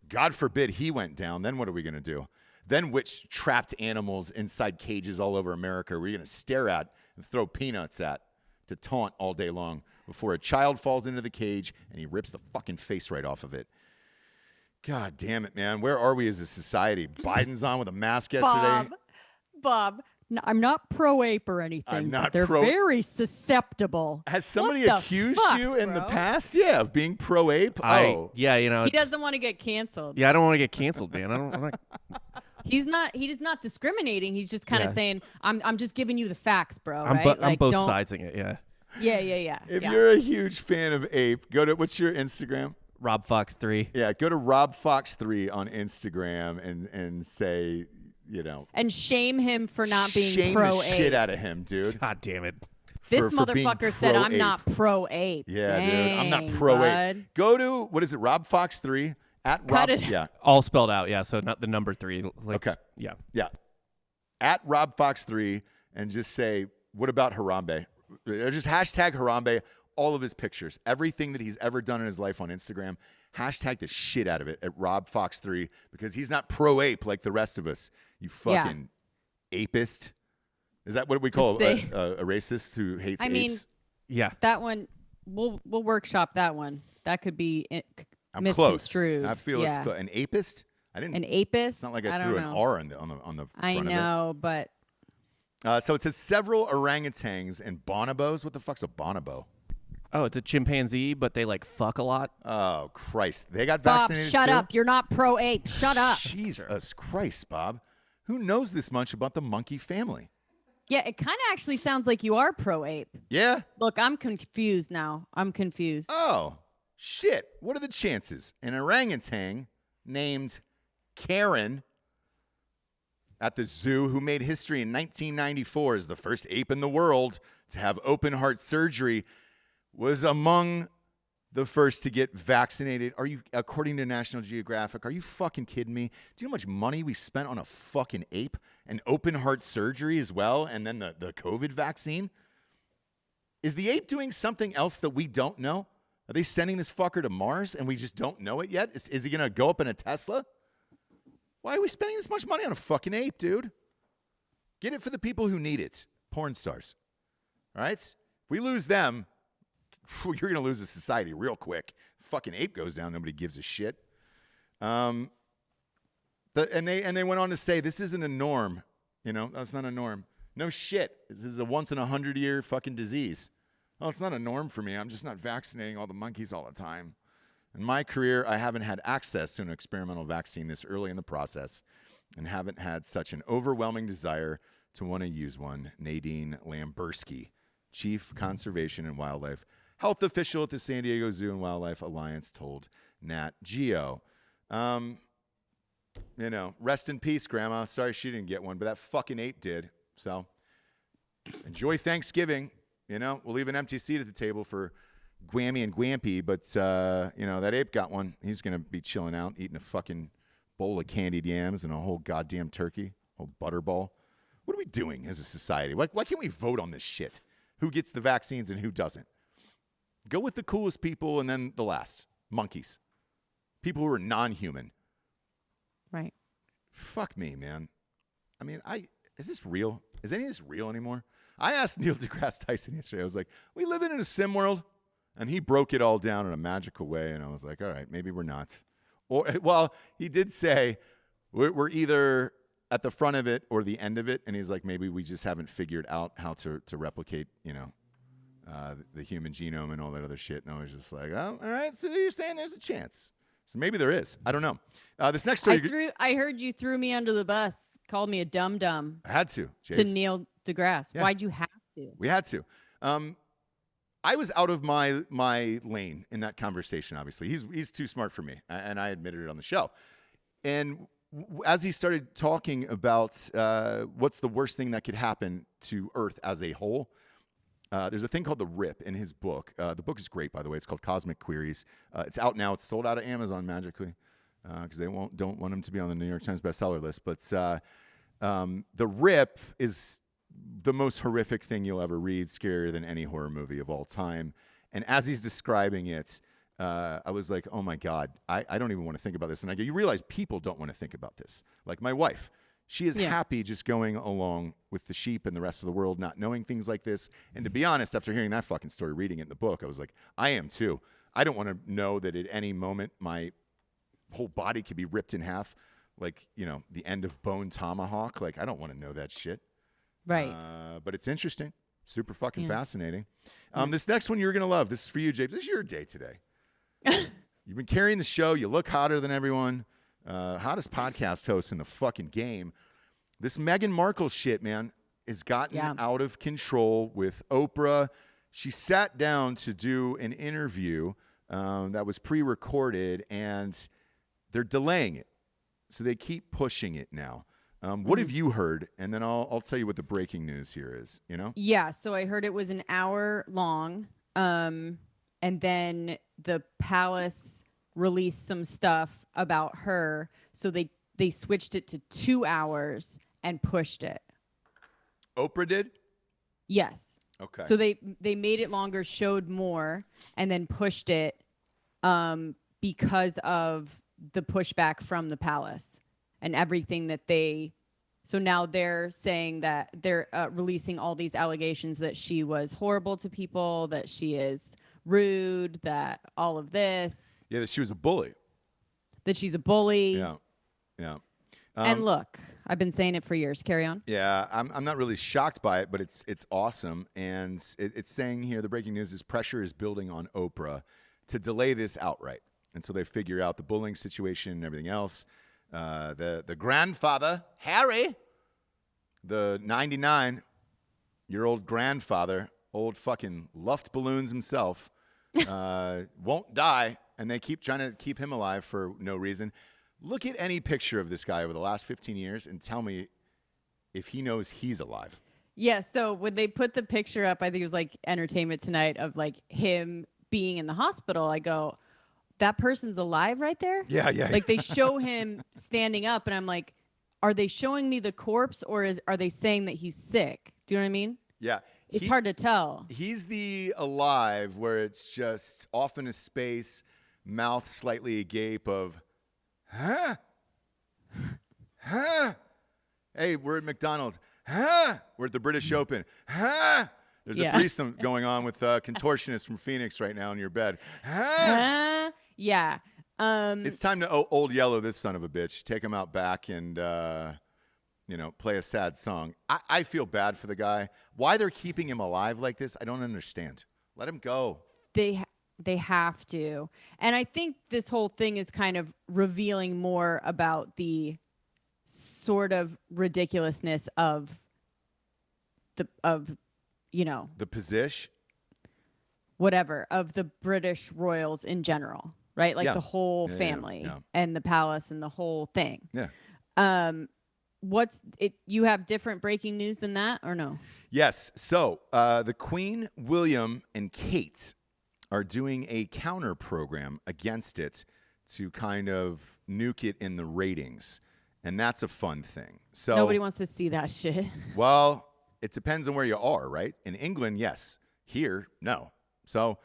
God forbid he went down. Then what are we going to do? Then which trapped animals inside cages all over America are we going to stare at and throw peanuts at to taunt all day long before a child falls into the cage and he rips the fucking face right off of it? God damn it, man. Where are we as a society? Biden's on with a mask yesterday. Bob, no, I'm not pro-ape or anything. I'm not but they're very susceptible. Has somebody What the accused fuck, you in the bro? past? Yeah, of being pro-ape? Yeah, you know. He it's- doesn't want to get canceled. Yeah, I don't want to get canceled, man. I'm not. He's not discriminating. He's just kind of Yeah. saying, I'm just giving you the facts, bro. I'm, right? I'm both don't- sidesing it. Yeah. Yeah. If you're a huge fan of ape, go to, what's your Instagram? Rob Fox 3. Yeah, go to RobFox3 on Instagram and say, you know. and shame him for not being shame pro-ape. the shit out of him, dude. God damn it. This for being motherfucker said, I'm pro-ape. not pro-ape. Yeah, Dang, dude. I'm not pro-ape. bud. Go to, what is it, RobFox3 at Cut Rob. it. Yeah. All spelled out. Yeah. So not the number 3. Like, Okay. Yeah. Yeah. At RobFox3 and just say, what about Harambe? Or just hashtag Harambe, all of his pictures, everything that he's ever done in his life on Instagram. Hashtag the shit out of it at RobFox3 because he's not pro-ape like the rest of us. You fucking apist. Is that what we call Just a racist who hates I mean, apes? Yeah. That one, we'll workshop that one. That could be I'm close. misconstrued. I feel it's close. An apist? I didn't. An apist? It's not like I I don't threw an know. R on the front I of it. know, but So it says several orangutans and bonobos. What the fuck's a bonobo? Oh, it's a chimpanzee, but they like fuck a lot. Oh, Christ. They got Bob, vaccinated shut too? up. You're not pro-ape. Shut up. Jesus Christ, Bob. Who knows this much about the monkey family? Yeah, it kind of actually sounds like you are pro-ape. Yeah? Look, I'm confused now. I'm confused. Oh, shit. What are the chances? An orangutan named Karen at the zoo, who made history in 1994 as the first ape in the world to have open heart surgery, was among the first to get vaccinated. Are you, according to National Geographic, are you fucking kidding me? Do you know how much money we spent on a fucking ape and open heart surgery as well, and then the COVID vaccine? Is the ape doing something else that we don't know? Are they sending this fucker to Mars and we just don't know it yet? Is he going to go up in a Tesla? Why are we spending this much money on a fucking ape, dude? Get it for the people who need it. Porn stars. All right? If we lose them, you're going to lose a society real quick. Fucking ape goes down, nobody gives a shit. And they went on to say, this isn't a norm. You know, that's not a norm. No shit. This is a once in 100-year fucking disease. Oh, it's not a norm for me. I'm just not vaccinating all the monkeys all the time. In my career, I haven't had access to an experimental vaccine this early in the process and haven't had such an overwhelming desire to want to use one. Nadine Lamberski, Chief Conservation and Wildlife Health Official at the San Diego Zoo and Wildlife Alliance, told Nat Geo. You know, rest in peace, Grandma. Sorry she didn't get one, but that fucking ape did. So enjoy Thanksgiving. You know, we'll leave an empty seat at the table for Gwammy and Gwampy, but, you know, that ape got one. He's going to be chilling out, eating a fucking bowl of candied yams and a whole goddamn turkey, a whole butterball. What are we doing as a society? Why can't we vote on this shit? Who gets the vaccines and who doesn't? Go with the coolest people and then the last. Monkeys. People who are non-human. Right. Fuck me, man. I mean, is this real? Is any of this real anymore? I asked Neil deGrasse Tyson yesterday. I was like, we live in a sim world? And he broke it all down in a magical way. And I was like, all right, maybe we're not. Or, well, he did say we're either at the front of it or the end of it. And he's like, maybe we just haven't figured out how to replicate, you know, the human genome and all that other shit. And I was just like, oh, all right, so you're saying there's a chance. So maybe there is. I don't know. This next story. I heard you threw me under the bus, called me a dum-dum. I had to. To Neil deGrasse. Yeah. Why'd you have to? We had to. I was out of my lane in that conversation, obviously. He's too smart for me, and I admitted it on the show. And as he started talking about what's the worst thing that could happen to Earth as a whole, there's a thing called the RIP in his book. The book is great, by the way. It's called Cosmic Queries. It's out now. It's sold out of Amazon magically because they don't want him to be on the New York Times bestseller list. But the RIP is the most horrific thing you'll ever read, scarier than any horror movie of all time. And as he's describing it, I was like, oh my God, I don't even want to think about this. And I go, you realize people don't want to think about this. Like my wife, she is happy just going along with the sheep and the rest of the world, not knowing things like this. And to be honest, after hearing that fucking story, reading it in the book, I was like, I am too. I don't want to know that at any moment my whole body could be ripped in half, like, you know, the end of Bone Tomahawk. Like, I don't want to know that shit. Right. But it's interesting. Super fucking fascinating. This next one you're going to love. This is for you, James. This is your day today. You've been carrying the show. You look hotter than everyone. Hottest podcast host in the fucking game. This Meghan Markle shit, man, has gotten out of control with Oprah. She sat down to do an interview that was pre-recorded, and they're delaying it. So they keep pushing it now. What have you heard? And then I'll tell you what the breaking news here is, you know? Yeah, so I heard it was an hour long. And then the palace released some stuff about her. So they switched it to 2 hours and pushed it. Oprah did? Yes. Okay. So they made it longer, showed more, and then pushed it because of the pushback from the palace. And everything that so now they're saying that they're releasing all these allegations that she was horrible to people, that she is rude, that all of this. Yeah, that she was a bully. That she's a bully. Yeah, yeah. And look, I've been saying it for years. Carry on. Yeah, I'm not really shocked by it, but it's awesome. And it's saying here, the breaking news is pressure is building on Oprah to delay this outright. And so they figure out the bullying situation and everything else. The grandfather, Harry, the 99-year-old grandfather, old fucking luft balloons himself, won't die. And they keep trying to keep him alive for no reason. Look at any picture of this guy over the last 15 years and tell me if he knows he's alive. Yeah, so when they put the picture up, I think it was like Entertainment Tonight of like him being in the hospital, I go, that person's alive right there? Yeah. Like they show him standing up and I'm like, are they showing me the corpse or are they saying that he's sick? Do you know what I mean? Yeah. It's hard to tell. He's the alive where it's just off in a space, mouth slightly agape of, huh? Hey, we're at McDonald's. Huh? We're at the British Open. Huh? There's a threesome going on with contortionists from Phoenix right now in your bed. Huh? Yeah. It's time to old yellow this son of a bitch. Take him out back and, play a sad song. I feel bad for the guy. Why they're keeping him alive like this, I don't understand. Let him go. They have to. And I think this whole thing is kind of revealing more about the sort of ridiculousness of the position, whatever, of the British royals in general, right? Like the whole family and the palace and the whole thing. Yeah. What's it? You have different breaking news than that or no? Yes. So the Queen, William, and Kate are doing a counter program against it to kind of nuke it in the ratings. And that's a fun thing. So nobody wants to see that shit. Well, it depends on where you are, right? In England, yes. Here, no. So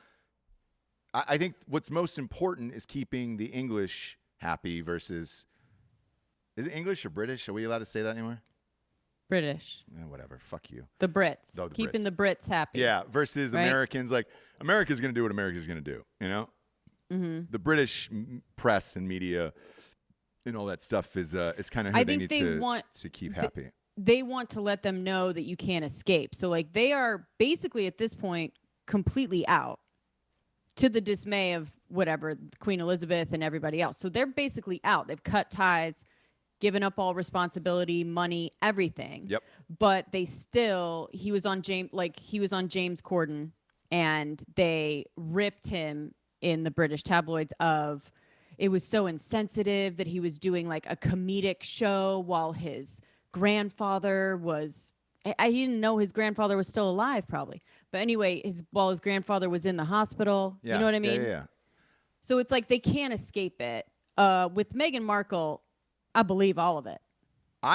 I think what's most important is keeping the English happy versus, is it English or British? Are we allowed to say that anymore? British. Whatever. Fuck you. The Brits. The Keeping Brits. the Brits happy. Yeah. Versus right? Americans. Like, America's going to do what America's going to do, you know? Mm-hmm. The British press and media and all that stuff is kind of who they need to keep happy. They want to let them know that you can't escape. So, like, they are basically at this point completely out, to the dismay of whatever, Queen Elizabeth and everybody else. So they're basically out. They've cut ties, given up all responsibility, money, everything. Yep. But they still, he was on James Corden, and they ripped him in the British tabloids of, it was so insensitive that he was doing like a comedic show while his grandfather was, I didn't know his grandfather was still alive probably. But anyway, while his grandfather was in the hospital, you know what I mean? Yeah. So it's like they can't escape it. With Meghan Markle, I believe all of it.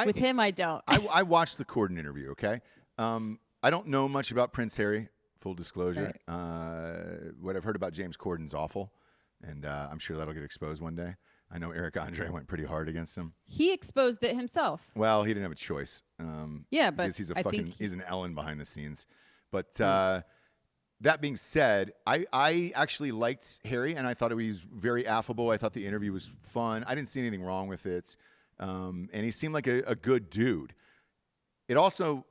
With him, I don't. I watched the Corden interview, okay? I don't know much about Prince Harry, full disclosure. Right. What I've heard about James Corden's awful, and I'm sure that'll get exposed one day. I know Eric Andre went pretty hard against him. He exposed it himself. Well, he didn't have a choice. Yeah, but because he's an Ellen behind the scenes. But that being said, I actually liked Harry, and I thought he was very affable. I thought the interview was fun. I didn't see anything wrong with it. And he seemed like a good dude. It also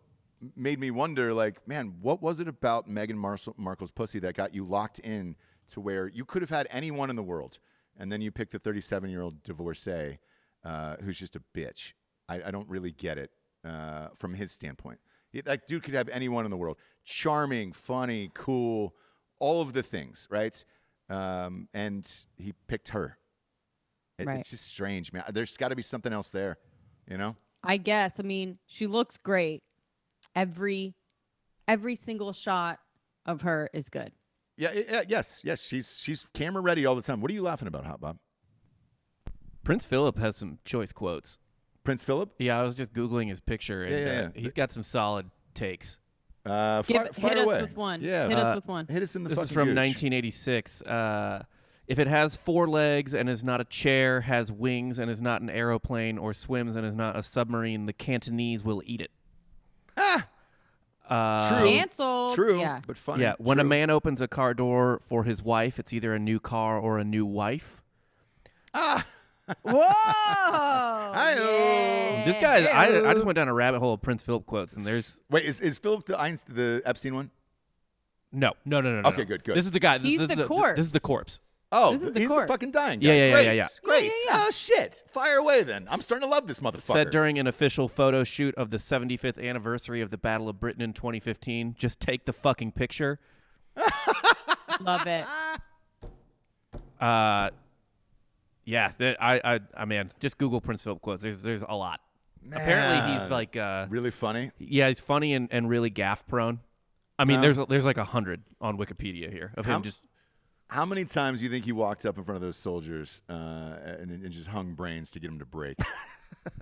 made me wonder, like, man, what was it about Meghan Markle's pussy that got you locked in to where you could have had anyone in the world, and then you picked the 37-year-old divorcee who's just a bitch? I don't really get it from his standpoint. That dude could have anyone in the world. Charming, funny, cool, all of the things, right? And he picked her. Right. It's just strange, man. There's got to be something else there, you know? I guess. I mean, she looks great. Every single shot of her is good. Yes. She's camera ready all the time. What are you laughing about, Hot Bob? Prince Philip has some choice quotes. Prince Philip? Yeah, I was just Googling his picture, and he's got some solid takes. Hit us with one. Yeah. Hit us with one. Hit us in the This fucking is from gooch. 1986. If it has 4 legs and is not a chair, has wings and is not an aeroplane, or swims and is not a submarine, the Cantonese will eat it. True. Canceled. True, Yeah. but funny. Yeah, when a True. man opens a car door for his wife, it's either a new car or a new wife. Whoa! Hi-oh. This guy, I just went down a rabbit hole of Prince Philip quotes, and there's Wait, is Philip the Epstein one? no. Okay, good. This is the guy. He's the corpse. This is the corpse. Oh, This is the he's corpse. the fucking dying guy. Yeah. Great. Yeah. Oh, shit. Fire away, then. I'm starting to love this motherfucker. Said during an official photo shoot of the 75th anniversary of the Battle of Britain in 2015, just take the fucking picture. Love it. Yeah, I man, just Google Prince Philip quotes. There's a lot. Man. Apparently he's like really funny. yeah, he's funny and really gaff prone. I mean, there's like 100 on Wikipedia here of him just. How many times do you think he walked up in front of those soldiers and just hung brains to get them to break?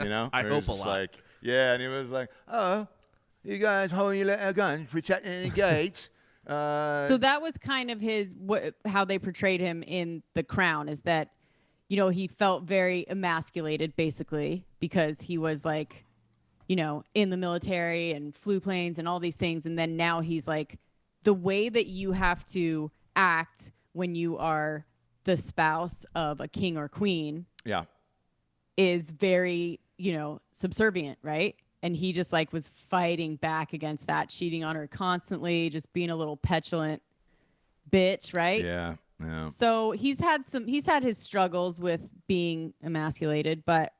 You know? I Where he was hope a just lot. Like, yeah, and he was like, "Oh, you guys holding your little guns, protecting the gates." So that was kind of how they portrayed him in The Crown, is that, you know, he felt very emasculated basically because he was like, you know, in the military and flew planes and all these things. And then now he's like, the way that you have to act when you are the spouse of a king or queen Yeah. is very, you know, subservient, right? And he just like was fighting back against that, cheating on her constantly, just being a little petulant bitch, right? Yeah. So he's had his struggles with being emasculated, but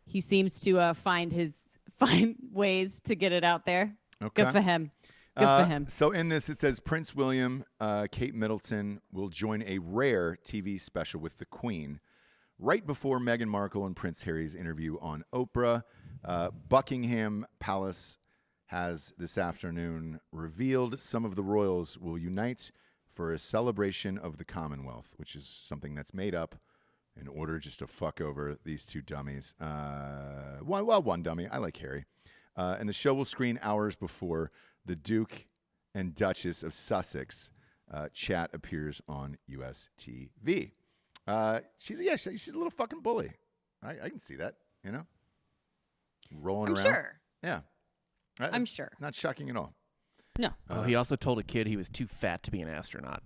he seems to find ways to get it out there. Okay. Good for him. Good for him. So in this, it says Prince William, Kate Middleton will join a rare TV special with the Queen right before Meghan Markle and Prince Harry's interview on Oprah. Buckingham Palace has this afternoon revealed some of the royals will unite for a celebration of the Commonwealth, which is something that's made up in order just to fuck over these two dummies. One dummy. I like Harry. And the show will screen hours before the Duke and Duchess of Sussex chat appears on US TV. She's a little fucking bully. I can see that, you know? Rolling around. Sure. Yeah. I'm sure. Not shocking at all. No. He also told a kid he was too fat to be an astronaut.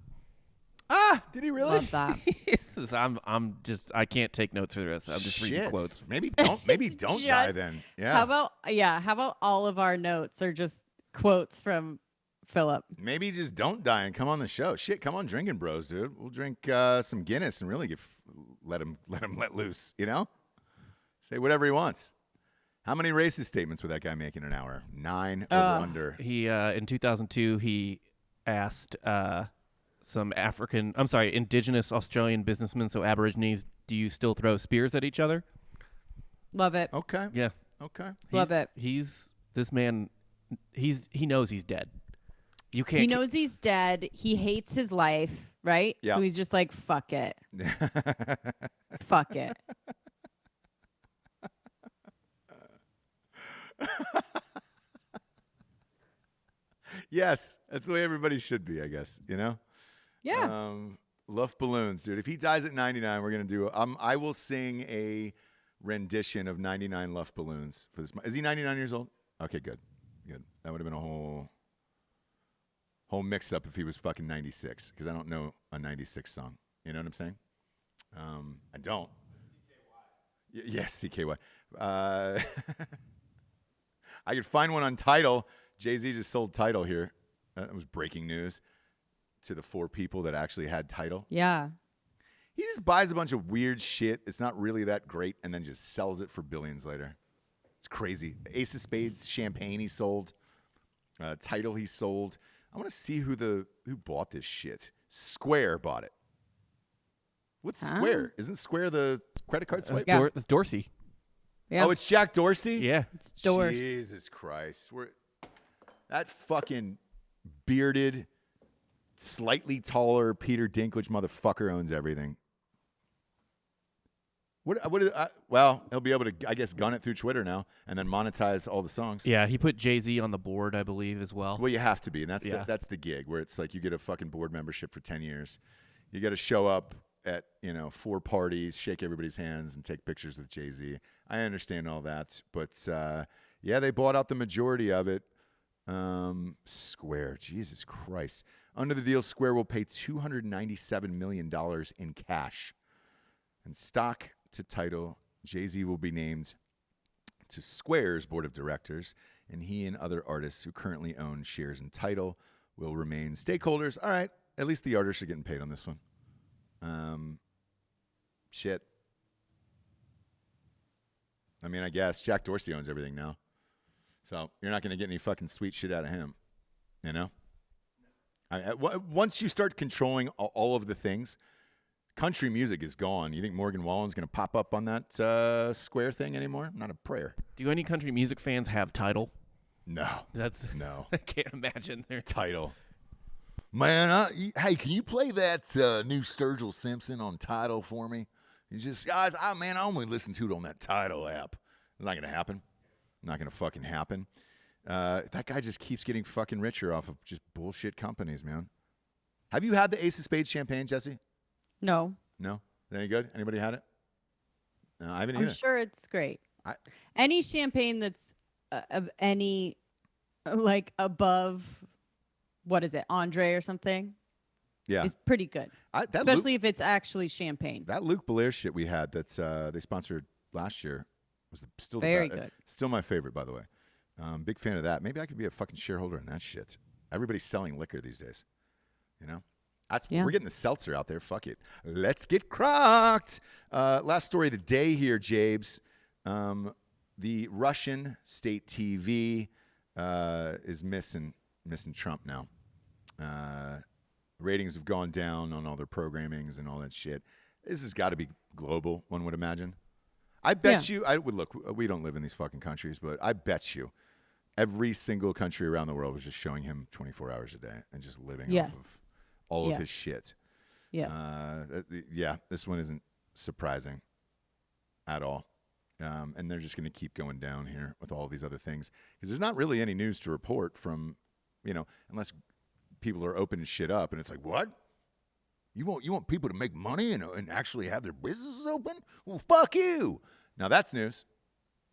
Did he really? Love that. I can't take notes for the rest. I'm just reading Shit. quotes. Maybe don't die Just- then. Yeah. How about all of our notes are just quotes from Philip? Maybe just don't die and come on the show. Shit, come on, Drinking Bros, dude. We'll drink some Guinness and really let him let loose. You know, say whatever he wants. How many racist statements would that guy make in an hour? 9 over under. He in 2002 he asked some indigenous Australian businessmen, so Aborigines, do you still throw spears at each other? Love it. Okay. Yeah. Okay. Love it. He's this man. He knows he's dead. You can't. He knows he's dead. He hates his life, right? Yeah. So he's just like, fuck it. Fuck it. Yes, that's the way everybody should be, I guess. You know. Yeah. Luff balloons, dude. If he dies at 99, we're gonna do. I will sing a rendition of 99 Luff balloons for this. Is he 99 years old? Okay, good. That would have been a whole mix-up if he was fucking 96, because I don't know a 96 song. You know what I'm saying? I don't. Yes, CKY. I could find one on Tidal. Jay-Z just sold Tidal here. That was breaking news to the 4 people that actually had Tidal. Yeah. He just buys a bunch of weird shit. It's not really that great, and then just sells it for billions later. It's crazy. Ace of Spades champagne he sold. Tidal he sold. I want to see who bought this shit. Square bought it. What's Square? Isn't Square the credit card swipe? Yeah. It's Dorsey. Yeah. Oh, it's Jack Dorsey? Yeah. It's doors. Jesus Christ. That fucking bearded, slightly taller Peter Dinklage motherfucker owns everything. Well, he'll be able to, I guess, gun it through Twitter now and then monetize all the songs. Yeah, he put Jay-Z on the board, I believe, as well. Well, you have to be, and that's the gig where it's like you get a fucking board membership for 10 years. You got to show up at 4 parties, shake everybody's hands, and take pictures with Jay-Z. I understand all that, but yeah, they bought out the majority of it. Square, Jesus Christ. Under the deal, Square will pay $297 million in cash. And stock to Tidal, Jay-Z will be named to Square's board of directors, and he and other artists who currently own shares in Tidal will remain stakeholders. All right, at least the artists are getting paid on this one. Shit. I mean, I guess Jack Dorsey owns everything now. So you're not going to get any fucking sweet shit out of him, you know? Once you start controlling all of the things, country music is gone. You think Morgan Wallen's going to pop up on that Square thing anymore? Not a prayer. Do any country music fans have Tidal? No. No. I can't imagine their Tidal. Man, hey, can you play that new Sturgill Simpson on Tidal for me? You just, guys, I only listen to it on that Tidal app. It's not going to happen. Not going to fucking happen. That guy just keeps getting fucking richer off of just bullshit companies, man. Have you had the Ace of Spades champagne, Jessie? No. No? Is that any good? Anybody had it? No, I haven't either. I'm sure it's great. Any champagne that's of any, like, above, what is it, Andre or something? Yeah. Is pretty good. Especially if it's actually champagne. That Luke Belair shit we had that they sponsored last year was still very good. Still my favorite, by the way. Big fan of that. Maybe I could be a fucking shareholder in that shit. Everybody's selling liquor these days. You know? We're getting the seltzer out there. Fuck it. Let's get crocked. Last story of the day here, Jabes. The Russian state TV is missing Trump now. Ratings have gone down on all their programmings and all that shit. This has got to be global, one would imagine. I bet you, look, we don't live in these fucking countries, but I bet you every single country around the world was just showing him 24 hours a day and just living off of all of his shit. Yes. This one isn't surprising at all. And they're just going to keep going down here with all these other things. Because there's not really any news to report from, unless people are opening shit up. And it's like, what? You want people to make money and actually have their businesses open? Well, fuck you. Now, that's news.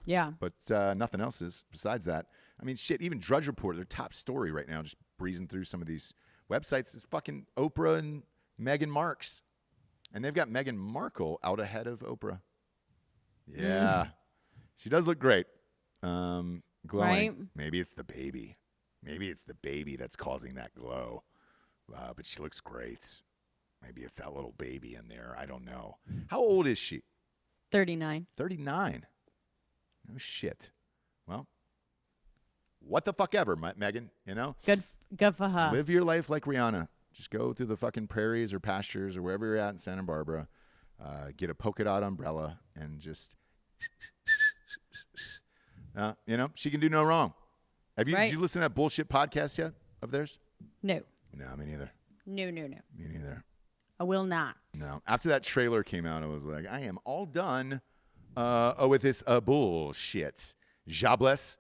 Yeah. But nothing else is besides that. I mean, shit, even Drudge Report, their top story right now, just breezing through some of these websites, is fucking Oprah and Meghan Markle. And they've got Meghan Markle out ahead of Oprah. Yeah. She does look great. Glowing. Right? Maybe it's the baby. Maybe it's the baby that's causing that glow. But she looks great. Maybe it's that little baby in there. I don't know. How old is she? 39. 39. No shit. Well, what the fuck ever, Megan, Good for her. Live your life like Rihanna. Just go through the fucking prairies or pastures or wherever you're at in Santa Barbara. Get a polka dot umbrella and just, she can do no wrong. Did you listen to that bullshit podcast yet of theirs? No. No, me neither. No. Me neither. I will not. No. After that trailer came out, I was like, I am all done with this bullshit. Jobless.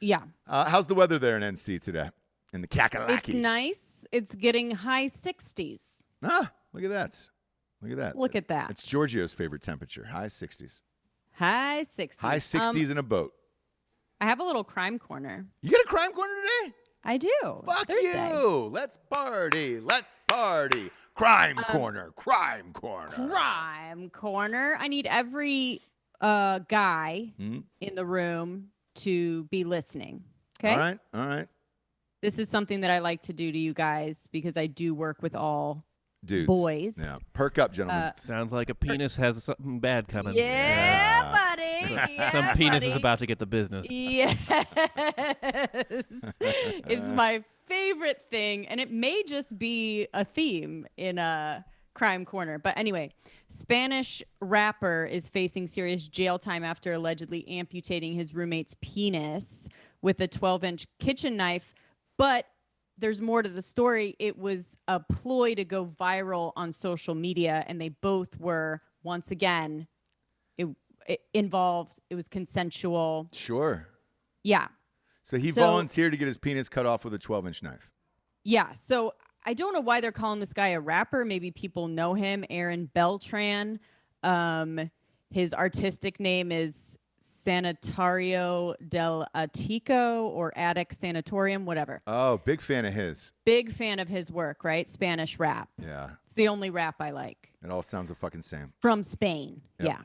Yeah. How's the weather there in NC today? In the Kakalaki? It's nice. It's getting high 60s. Look at that. Look at that. It's Giorgio's favorite temperature. High 60s. High 60s. High 60s in a boat. I have a little crime corner. You got a crime corner today? I do. Fuck Thursday. you. Let's party. Crime corner. Crime corner. I need every guy in the room to be listening. Okay? All right. This is something that I like to do to you guys because I do work with all dudes. Boys. Yeah. Perk up, gentlemen. Sounds like a penis has something bad coming. Yeah, buddy. Some penis is about to get the business. Yes. It's my favorite thing, and it may just be a theme in a crime corner. But anyway, Spanish rapper is facing serious jail time after allegedly amputating his roommate's penis with a 12-inch kitchen knife. But there's more to the story. It was a ploy to go viral on social media, and they both were, once again, it involved. It was consensual. Sure. Yeah. So he volunteered to get his penis cut off with a 12-inch knife. Yeah. So I don't know why they're calling this guy a rapper. Maybe people know him. Aaron Beltran. His artistic name is Sanitario del Atico or Attic Sanatorium, whatever. Oh, big fan of his. Big fan of his work, right? Spanish rap. Yeah. It's the only rap I like. It all sounds the fucking same. From Spain. Yep. Yeah.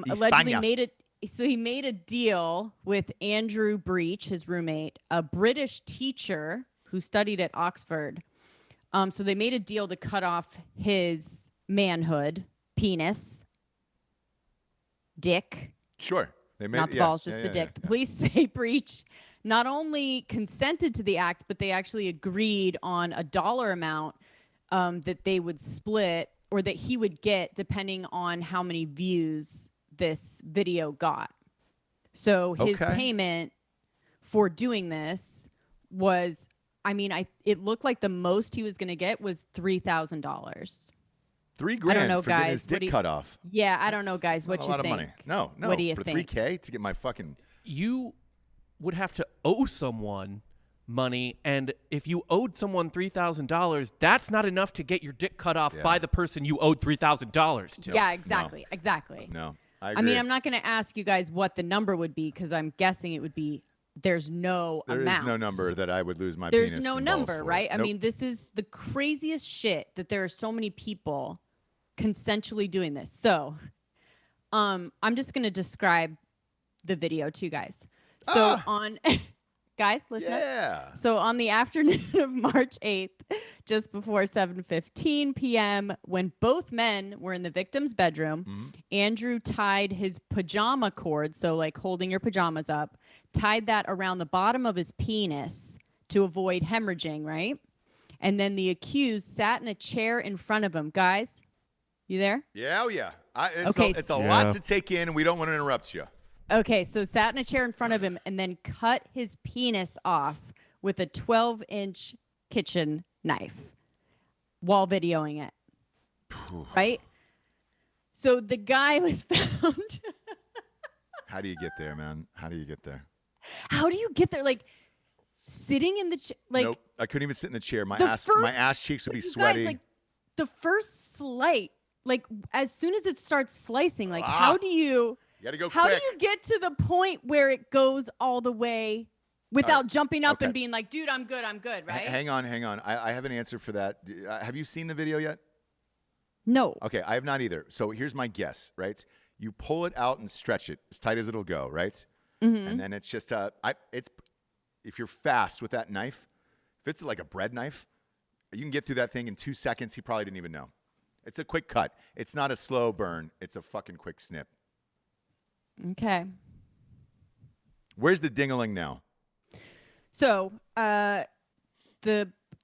Allegedly made it. so he made a deal with Andrew Breach, his roommate, a British teacher who studied at Oxford. So they made a deal to cut off his manhood, penis, dick. Sure. They made, not the balls, just the dick. The police say Breach not only consented to the act, but they actually agreed on a dollar amount that they would split, or that he would get, depending on how many views this video got. So his payment for doing this was, it looked like the most he was going to get was $3,000. $3,000 I don't know, for guys. getting his dick cut off. Yeah, I don't know, guys. What you think? A lot of money. No. What do you for think? $3,000 to get my fucking... You would have to owe someone money, and if you owed someone $3,000, that's not enough to get your dick cut off by the person you owed $3,000 to. Yeah, exactly. Exactly. No, I agree. I'm not going to ask you guys what the number would be, because I'm guessing it would be... There's no amount. There is no number that I would lose my penis. There's no and number, balls for. right? Nope. This is the craziest shit that there are so many people consensually doing this. So, I'm just going to describe the video to you guys. So guys, listen up. So on the afternoon of March 8th, just before 7:15 p.m., when both men were in the victim's bedroom, Andrew tied his pajama cord, so like holding your pajamas up, tied that around the bottom of his penis to avoid hemorrhaging, right? And then the accused sat in a chair in front of him. Guys, you there? Yeah, it's a lot to take in, and we don't want to interrupt you. Okay, so sat in a chair in front of him and then cut his penis off with a 12-inch kitchen knife while videoing it. Right? So the guy was found. How do you get there, man? How do you get there? How do you get there? Like, sitting in the chair? Like, nope, I couldn't even sit in the chair. My ass cheeks would be sweaty. Guys, like, the first slice, like, as soon as it starts slicing, like, how do you... You gotta go How quick. do you get to the point where it goes all the way without jumping up and being like, dude, I'm good, right? Hang on. I have an answer for that. Have you seen the video yet? No. Okay, I have not either. So here's my guess, right? You pull it out and stretch it as tight as it'll go, right? And then it's just if you're fast with that knife, if it's like a bread knife, you can get through that thing in 2 seconds. He probably didn't even know. It's a quick cut. It's not a slow burn. It's a fucking quick snip. Okay. Where's the ding-a-ling now? So, the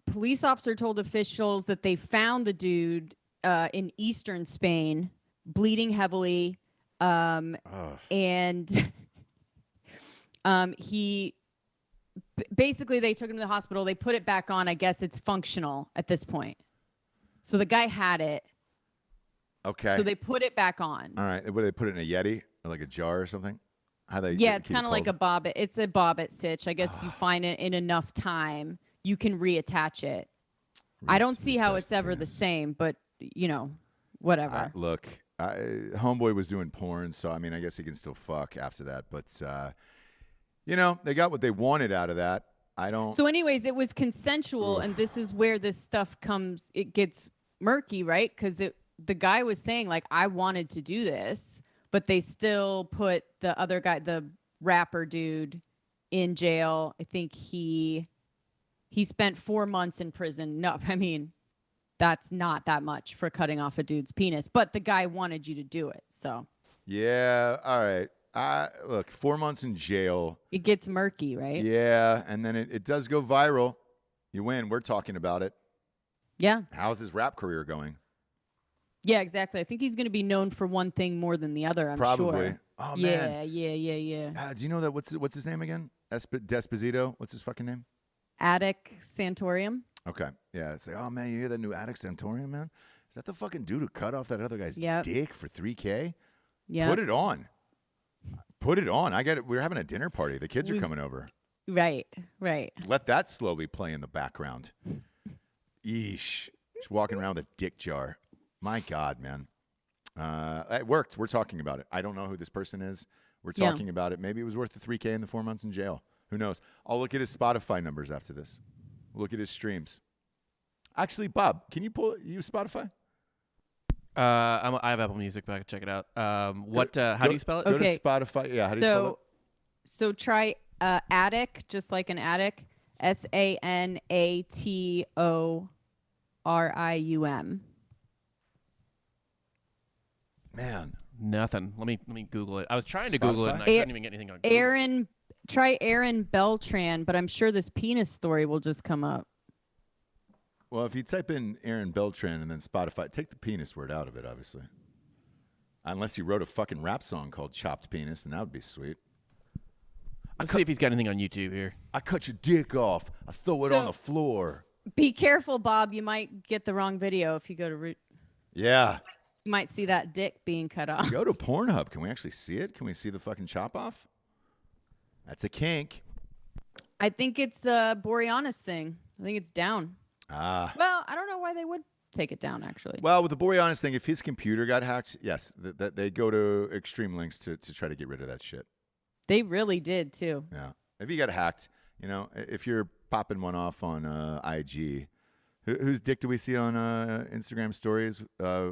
police officer told officials that they found the dude in eastern Spain, bleeding heavily, and he basically they took him to the hospital. They put it back on. I guess it's functional at this point. So the guy had it. Okay. So they put it back on. All right. What, they put it in a Yeti or like a jar or something? It's kind of like a bobbit. It's a bobbit stitch. I guess if you find it in enough time, you can reattach it. I don't see how it's ever the same, but whatever. Look, homeboy was doing porn, so I mean, I guess he can still fuck after that. But they got what they wanted out of that. I don't. So, anyways, it was consensual, and this is where this stuff comes. It gets murky, right? Because the guy was saying like, I wanted to do this. But they still put the other guy, the rapper dude, in jail. I think he spent 4 months in prison. No, I mean, that's not that much for cutting off a dude's penis. But the guy wanted you to do it, so. Yeah, all right. Look, 4 months in jail. It gets murky, right? Yeah, and then it does go viral. You win. We're talking about it. Yeah. How's his rap career going? Yeah, exactly. I think he's going to be known for one thing more than the other, I'm sure. Probably. Oh, man. Yeah. Do you know that? What's his name again? Desposito? What's his fucking name? Attic Santorium. Okay. Yeah. It's like, oh, man, you hear that new Attic Santorium, man? Is that the fucking dude who cut off that other guy's dick for $3,000? Yeah. Put it on. Put it on. I get it. We're having a dinner party. The kids are coming over. Right. Let that slowly play in the background. Yeesh. Just walking around with a dick jar. My God, man. It worked. We're talking about it. I don't know who this person is. We're talking about it. Maybe it was worth the $3,000 and the 4 months in jail. Who knows? I'll look at his Spotify numbers after this. We'll look at his streams. Actually, Bob, can you use Spotify? I have Apple Music, but I can check it out. How do you spell it? Go to Spotify. Yeah, how do you spell it? So try attic, just like an attic. SANATORIUM. Man, nothing. Let me Google it. I was trying to Google it and I couldn't even get anything on Google. Try Aaron Beltran, but I'm sure this penis story will just come up. Well, if you type in Aaron Beltran and then Spotify, take the penis word out of it, obviously. Unless he wrote a fucking rap song called Chopped Penis, and that would be sweet. Let's see if he's got anything on YouTube here. I cut your dick off. I throw it on the floor. Be careful, Bob. You might get the wrong video if you go to Yeah. You might see that dick being cut off. Go to Pornhub. Can we actually see it? Can we see the fucking chop off? That's a kink. I think it's a Boreanaz thing. I think it's down. Well, I don't know why they would take it down, actually. Well, with the Boreanaz thing, if his computer got hacked, yes, they go to extreme lengths to try to get rid of that shit. They really did, too. Yeah. If you got hacked, if you're popping one off on IG, whose dick do we see on Instagram stories?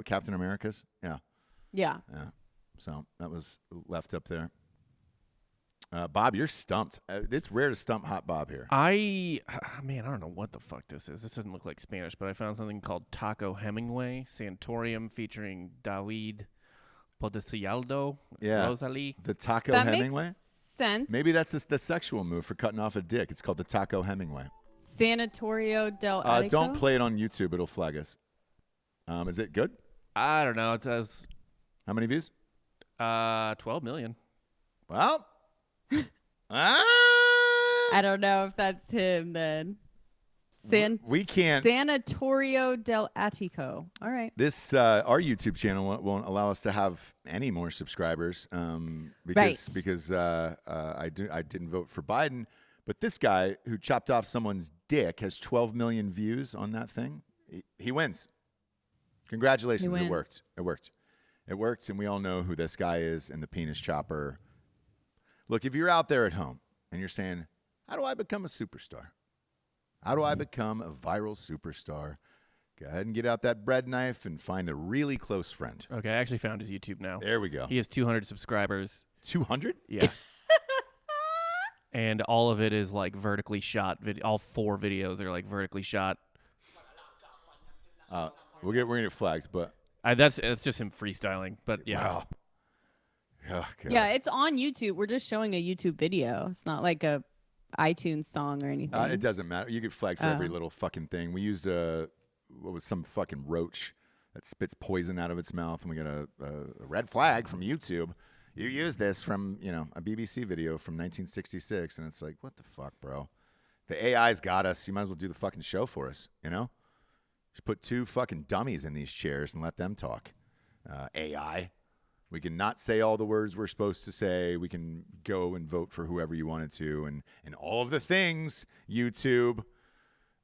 Captain America's? Yeah. Yeah. Yeah. So that was left up there. Bob, you're stumped. It's rare to stump Hot Bob here. I don't know what the fuck this is. This doesn't look like Spanish, but I found something called Taco Hemingway Santorium featuring David Podesialdo, Rosalie. The Taco that Hemingway? Makes sense. Maybe that's the sexual move for cutting off a dick. It's called the Taco Hemingway. Sanatorio del Attico? Don't play it on YouTube. It'll flag us. Is it good? I don't know. It says... How many views? 12 million. Well... I don't know if that's him then. We can't. Sanatorio del Attico. All right. This our YouTube channel won't allow us to have any more subscribers because I didn't vote for Biden. But this guy who chopped off someone's dick has 12 million views on that thing. He wins. Congratulations! It worked. It worked. It worked, and we all know who this guy is and the penis chopper. Look, if you're out there at home and you're saying, how do I become a superstar? How do I become a viral superstar? Go ahead and get out that bread knife and find a really close friend. Okay, I actually found his YouTube now. There we go. He has 200 subscribers. 200? Yeah. And all of it is like vertically shot. All 4 videos are like vertically shot. We're gonna get flagged, but that's just him freestyling. But yeah. Wow. Oh, yeah, it's on YouTube. We're just showing a YouTube video. It's not like a iTunes song or anything. It doesn't matter. You get flagged for every little fucking thing. We used some fucking roach that spits poison out of its mouth, and we got a red flag from YouTube. You used this from a BBC video from 1966, and it's like, what the fuck, bro? The AI's got us. You might as well do the fucking show for us. Just put 2 fucking dummies in these chairs and let them talk. AI. We can not say all the words we're supposed to say. We can go and vote for whoever you wanted to, and all of the things, YouTube.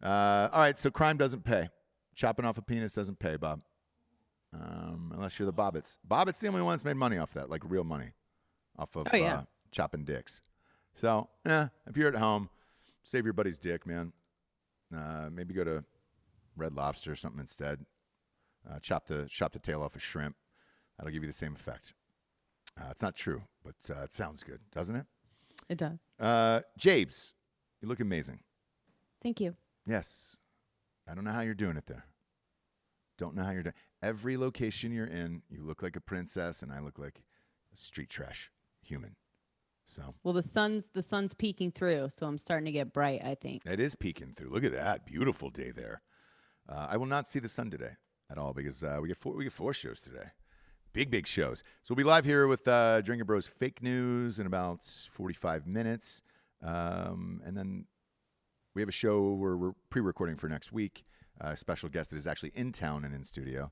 All right, so crime doesn't pay. Chopping off a penis doesn't pay, Bob. Unless you're the Bobbits. Bobbits the only one that's made money off that, like real money, off of chopping dicks. So, if you're at home, save your buddy's dick, man. Maybe go to Red Lobster or something instead. Chop the tail off a shrimp. That'll give you the same effect. It's not true, but it sounds good, doesn't it? It does. Jabes, you look amazing. Thank you. Yes. I don't know how you're doing it there. Don't know how you're doing. Every location you're in, you look like a princess, and I look like a street trash human. So. Well, the sun's peeking through, so I'm starting to get bright, I think. It is peeking through. Look at that. Beautiful day there. I will not see the sun today at all because we get 4 shows today. Big shows. So we'll be live here with Drinking Bros Fake News in about 45 minutes. And then we have a show we're pre-recording for next week. A special guest that is actually in town and in studio.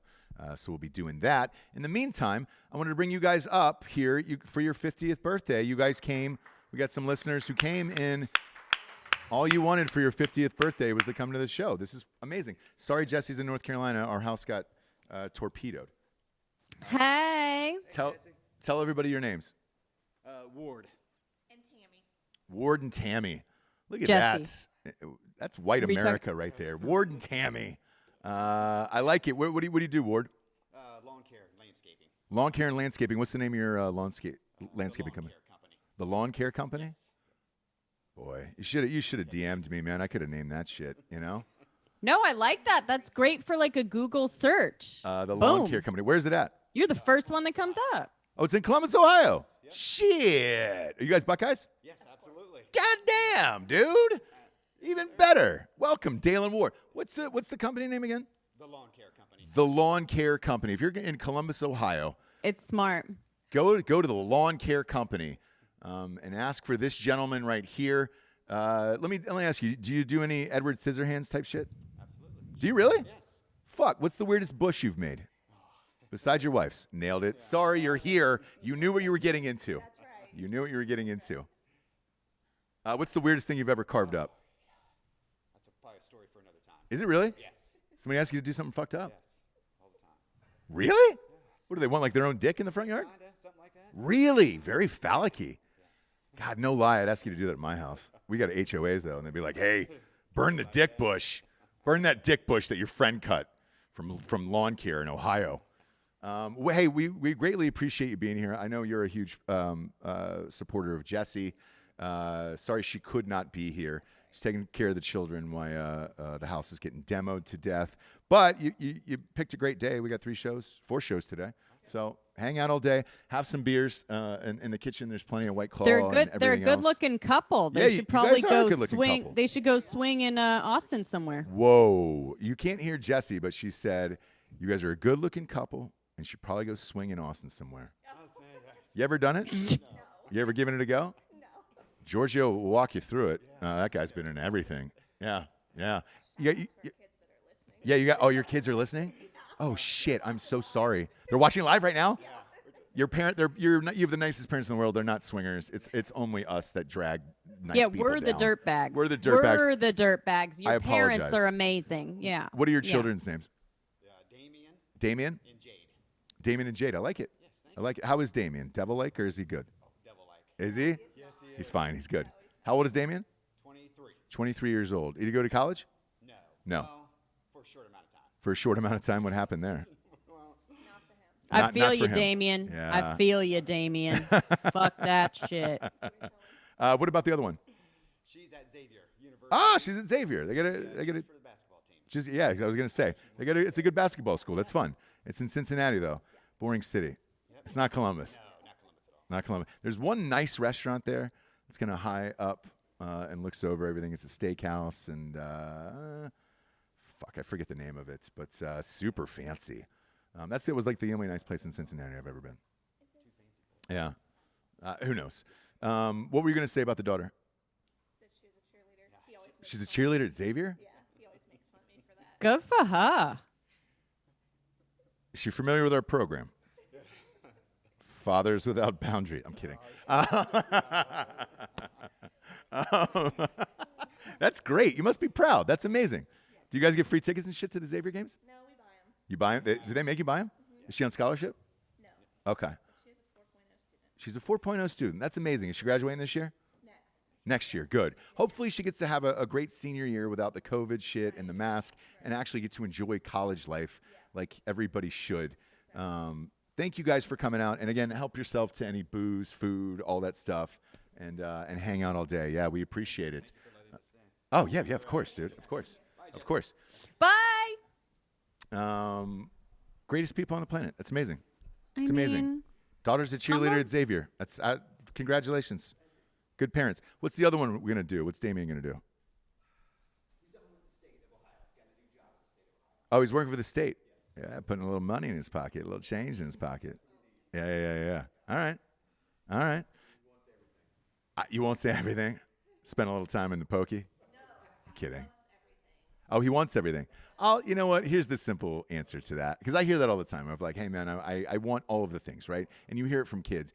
So we'll be doing that. In the meantime, I wanted to bring you guys up here for your 50th birthday. You guys came. We got some listeners who came in. All you wanted for your 50th birthday was to come to the show. This is amazing. Sorry, Jessie's in North Carolina. Our house got torpedoed. Hey. Tell everybody your names. Ward. And Tammy. Ward and Tammy. Look at Jessie. that. That's white America right there. Ward and Tammy. I like it. What do you do, Ward? Lawn Lawn care and landscaping. What's the name of your landscaping company? The Lawn Care Company? Yes. Boy, you should have DM'd me, man. I could have named that shit, you know? No, I like that. That's great for like a Google search. The Lawn Care Company. Where's it at? You're the first one that comes up. Oh, it's in Columbus, Ohio. Yep. Shit. Are you guys Buckeyes? Yes, absolutely. Goddamn, dude. Even better. Welcome, Dalen Ward. What's the company name again? The Lawn Care Company. The Lawn Care Company. If you're in Columbus, Ohio, It's smart. go to the Lawn Care Company and ask for this gentleman right here. Let me ask you, do you do any Edward Scissorhands type shit? Absolutely. Do you really? Yes. Fuck, what's the weirdest bush you've made? Besides your wife's. Nailed it. Sorry, you're here. You knew what you were getting into. That's right. You knew what you were getting into. What's the weirdest thing you've ever carved up? That's probably a story for another time. Is it really? Yes. Somebody asked you to do something fucked up? Yes. All the time. Really? What do they want, like their own dick in the front yard? Kinda, something like that. Really? Very phallic-y. God, no lie. I'd ask you to do that at my house. We got HOAs, though, and they'd be like, hey, burn the dick bush. Burn that dick bush that your friend cut from lawn care in Ohio. Hey, we greatly appreciate you being here. I know you're a huge supporter of Jessie. Sorry she could not be here. She's taking care of the children while the house is getting demoed to death. But you picked a great day. We got 4 shows today. So hang out all day, have some beers. In the kitchen, there's plenty of White Claw. They're a good-looking couple. They should probably go swing. Couple. They should go swing in Austin somewhere. Whoa, you can't hear Jessie, but she said you guys are a good-looking couple, and should probably go swing in Austin somewhere. You ever done it? No. You ever given it a go? No. Giorgio will walk you through it. That guy's been in everything. Yeah. You got. Oh, your kids are listening. Oh shit! I'm so sorry. They're watching live right now. Your parent. You have the nicest parents in the world. They're not swingers. It's only us that drag nice people down. We're the dirtbags. We're the dirtbags. We're the dirtbags. Your parents apologize. are amazing. Yeah. What are your children's names? Damien. And Jade. Damien and Jade. I like it. Yes, I like it. How is Damien? Devil-like or is he good? Devil-like. Is he? Yes, he is. He's fine. He's good. How old is Damien? 23. 23 years old. Did he go to college? No. No. For a short amount of time. For a short amount of time, what happened there? I feel not you, for him. Damien. Yeah. I feel you, Damien. Fuck that shit. What about the other one? She's at Xavier University. Oh, she's at Xavier. They got For the basketball team. Yeah, I was gonna say it's a good basketball school. That's fun. It's in Cincinnati though, boring city. It's not Columbus. No, not Columbus at all. Not Columbus. There's one nice restaurant there. It's kind of high up and looks over everything. It's a steakhouse and I forget the name of it, but super fancy. It was like the only nice place in Cincinnati I've ever been. Yeah. Who knows? What were you gonna say about the daughter? That she's a cheerleader. She's a cheerleader at Xavier? Yeah, he always makes fun of me for that. Good for her. Is she familiar with our program? Fathers Without Boundaries. I'm kidding. That's great. You must be proud. That's amazing. Do you guys get free tickets and shit to the Xavier games? No, we buy them. You buy them? Do they make you buy them? Mm-hmm. Is she on scholarship? No. Okay. She's a 4.0 student. She's a 4.0 student. That's amazing. Is she graduating this year? Next year. Good. Hopefully she gets to have a great senior year without the COVID shit and the mask and actually get to enjoy college life like everybody should. Thank you guys for coming out. And again, help yourself to any booze, food, all that stuff, and hang out all day. Yeah, we appreciate it. Oh, yeah, of course, dude. Of course. Bye. Greatest people on the planet. That's amazing. It's I amazing. mean, Daughter's a cheerleader at Xavier. That's congratulations. Good parents. What's the other one we're going to do? What's Damien going to do? Oh, he's working for the state. Yeah, putting a little money in his pocket, a little change in his pocket. Yeah. All right. You won't say everything? Spend a little time in the pokey? No. I'm kidding. Oh, he wants everything. You know what? Here's the simple answer to that. Because I hear that all the time. I'm like, hey, man, I want all of the things, right? And you hear it from kids.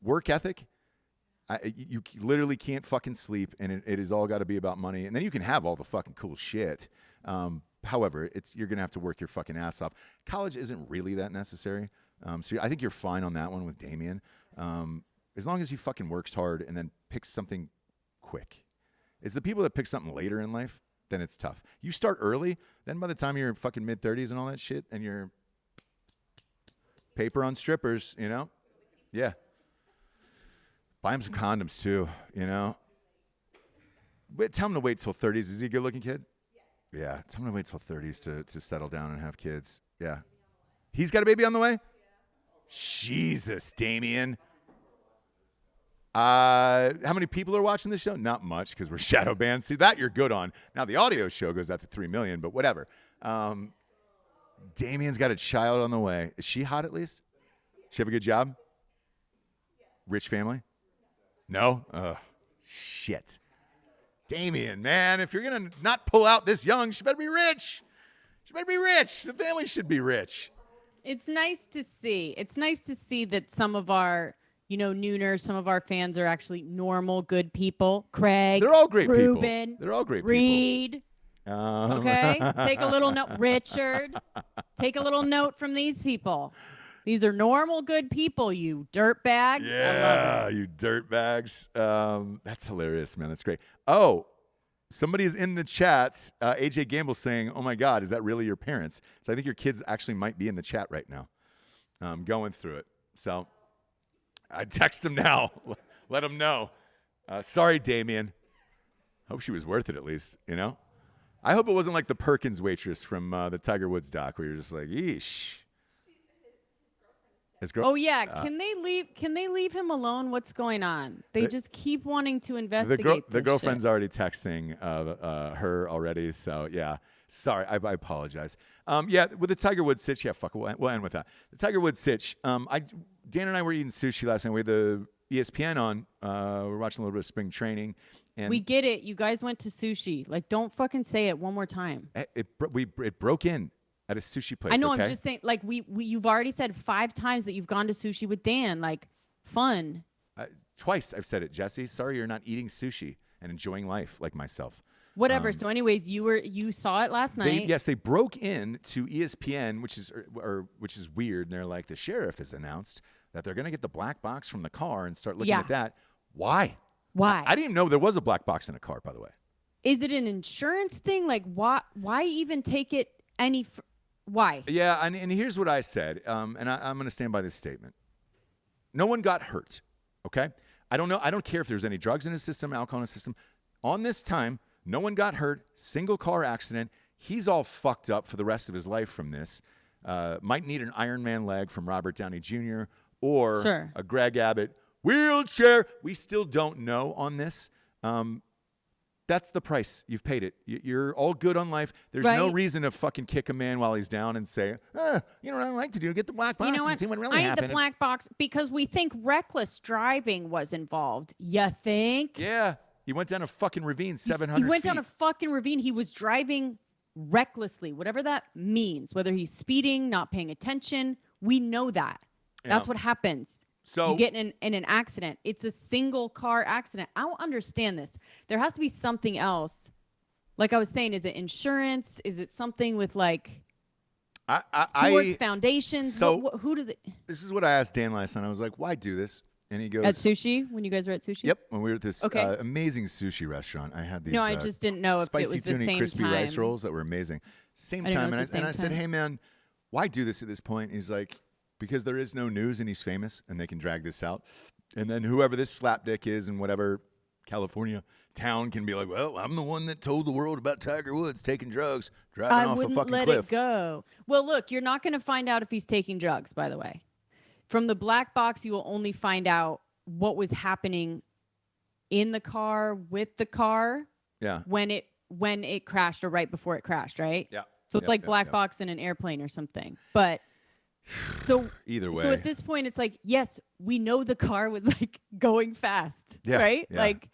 Work ethic. You literally can't fucking sleep, and it has all got to be about money. And then you can have all the fucking cool shit. However, you're going to have to work your fucking ass off. College isn't really that necessary. So I think you're fine on that one with Damien. As long as he fucking works hard and then picks something quick. It's the people that pick something later in life, then it's tough. You start early, then by the time you're in fucking mid-30s and all that shit, and you're paper on strippers, you know? Yeah. Buy him some condoms, too, you know? Wait, tell him to wait till 30s. Is he a good-looking kid? Yeah, tell him to wait till 30s to settle down and have kids. Yeah. He's got a baby on the way? Yeah. Jesus, Damien. How many people are watching this show? Not much, because we're shadow banned. See, that you're good on. Now, the audio show goes out to 3 million, but whatever. Damien's got a child on the way. Is she hot at least? She have a good job? Rich family? No? Shit. Damien, man, if you're going to not pull out this young, she better be rich. She better be rich. The family should be rich. It's nice to see. It's nice to see that some of our, nooners, some of our fans are actually normal, good people. Craig. They're all great Ruben, people. They're all great Reed. people. Okay? Take a little note. Richard. Take a little note from these people. These are normal, good people, you dirt bags. Yeah, you dirt bags. That's hilarious, man. That's great. Oh, somebody is in the chat. AJ Gamble saying, "Oh my God, is that really your parents?" So I think your kids actually might be in the chat right now, going through it. So I text them now. Let them know. Sorry, Damien. Hope she was worth it at least. I hope it wasn't like the Perkins waitress from the Tiger Woods doc, where you're just like, "Yeesh." Oh yeah, can they leave? Can they leave him alone? What's going on? They just keep wanting to investigate. The girlfriend's already texting her already. So yeah, sorry, I apologize. Yeah, with the Tiger Woods sitch, yeah, fuck, we'll end with that. The Tiger Woods sitch. Dan and I were eating sushi last night. We had the ESPN on. We're watching a little bit of spring training. And we get it. You guys went to sushi. Like, don't fucking say it one more time. It broke in at a sushi place. I know. Okay? I'm just saying. Like, you've already said 5 times that you've gone to sushi with Dan. Like, fun. Twice I've said it, Jessie. Sorry, you're not eating sushi and enjoying life like myself. Whatever. So, anyways, you saw it last night. They broke in to ESPN, which is weird. And they're like, the sheriff has announced that they're gonna get the black box from the car and start looking at that. Why? I didn't even know there was a black box in a car, by the way. Is it an insurance thing? Like, why even take it any? Why? Yeah, and here's what I said, and I'm going to stand by this statement. No one got hurt, okay? I don't know. I don't care if there's any drugs in his system, alcohol in his system. On this time, no one got hurt. Single car accident. He's all fucked up for the rest of his life from this. Might need an Iron Man leg from Robert Downey Jr. or a Greg Abbott wheelchair. We still don't know on this. That's the price. You've paid it. You're all good on life. There's no reason to fucking kick a man while he's down and say, what I like to do? Get the black box and see what really happened. I need the black box because we think reckless driving was involved. You think? Yeah. He went down a fucking ravine 700 feet. He went down a fucking ravine. He was driving recklessly, whatever that means, whether he's speeding, not paying attention. We know that. That's what happens. So you get in an accident. It's a single car accident. I don't understand this. There has to be something else. Like I was saying, is it insurance? Is it something with like sports foundations? So who do they? This is what I asked Dan last night. I was like, why do this? And he goes, at sushi, when you guys were at sushi? Yep, when we were at this amazing sushi restaurant. I had these I just didn't know if it was the same spicy tuna crispy time. Rice rolls that were amazing. Same time. And I said, hey, man, why do this at this point? And he's like, because there is no news and he's famous and they can drag this out. And then whoever this slapdick is in whatever California town can be like, well, I'm the one that told the world about Tiger Woods taking drugs, driving off a fucking cliff. I wouldn't let it go. Well, look, you're not going to find out if he's taking drugs, by the way. From the black box, you will only find out what was happening in the car with the car. Yeah. When it crashed or right before it crashed, right? Yeah. So it's like black box in an airplane or something. But so either way. So at this point, it's like, yes, we know the car was like going fast, right? Yeah, like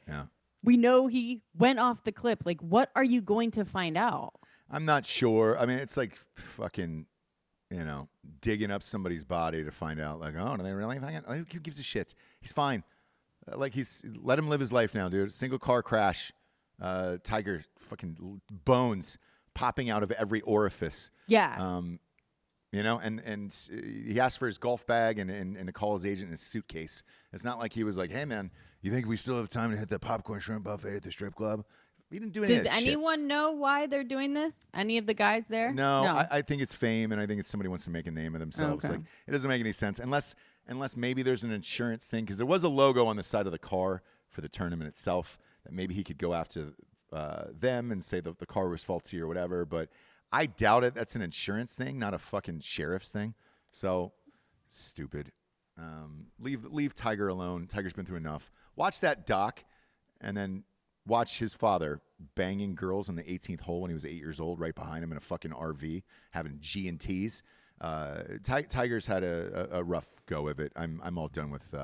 we know he went off the cliff. Like, what are you going to find out? I'm not sure. I mean, it's like fucking, digging up somebody's body to find out, like, oh, do they really? Like, who gives a shit? He's fine. Let him live his life now, dude. Single car crash. Tiger fucking bones popping out of every orifice. Yeah. And he asked for his golf bag and to call his agent in his suitcase. It's not like he was like, hey, man, you think we still have time to hit the popcorn shrimp buffet at the strip club? He didn't do any of Does that shit. anyone know why they're doing this? Any of the guys there? No. I think it's fame, and I think it's somebody wants to make a name of themselves. Okay. Like, it doesn't make any sense unless maybe there's an insurance thing, because there was a logo on the side of the car for the tournament itself that maybe he could go after them and say the car was faulty or whatever. But I doubt it. That's an insurance thing, not a fucking sheriff's thing. So stupid. Leave Tiger alone. Tiger's been through enough. Watch that doc, and then watch his father banging girls in the 18th hole when he was 8 years old, right behind him in a fucking RV, having G&Ts. Tiger's had a rough go of it. I'm all done with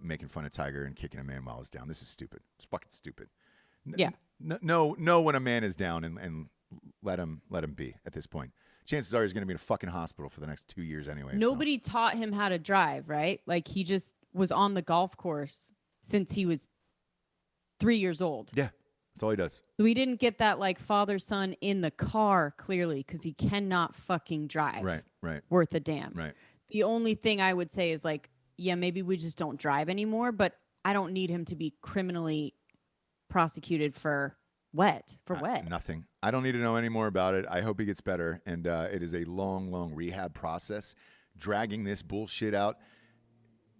making fun of Tiger and kicking a man while he's down. This is stupid. It's fucking stupid. Yeah. Know when a man is down and let him be at this point. Chances are he's going to be in a fucking hospital for the next 2 years anyway. Nobody taught him how to drive, right? Like, he just was on the golf course since he was 3 years old. Yeah, that's all he does. We didn't get that, like, father-son in the car, clearly, because he cannot fucking drive. Right. Worth a damn. Right. The only thing I would say is, like, yeah, maybe we just don't drive anymore, but I don't need him to be criminally prosecuted for what? Nothing. I don't need to know any more about it. I hope he gets better, and it is a long rehab process. Dragging this bullshit out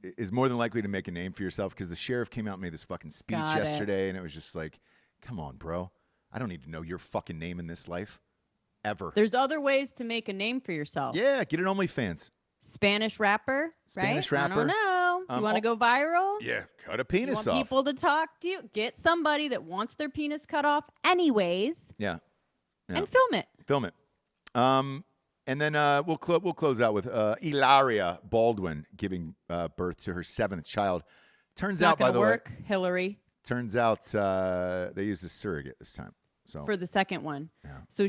is more than likely to make a name for yourself, because the sheriff came out and made this fucking speech yesterday, and it was just like, come on, bro. I don't need to know your fucking name in this life. Ever. There's other ways to make a name for yourself. Yeah, get an OnlyFans. Spanish rapper, Spanish right? rapper. I don't know. You want to go viral? Yeah, cut a You penis want off. people to talk to you? Get somebody that wants their penis cut off anyways. Yeah. And film it. Film it. And then we'll close out with Ilaria Baldwin giving birth to her 7th child. Turns out, by the way, Hillary. Turns out they used a surrogate this time. So For the second one. Yeah. So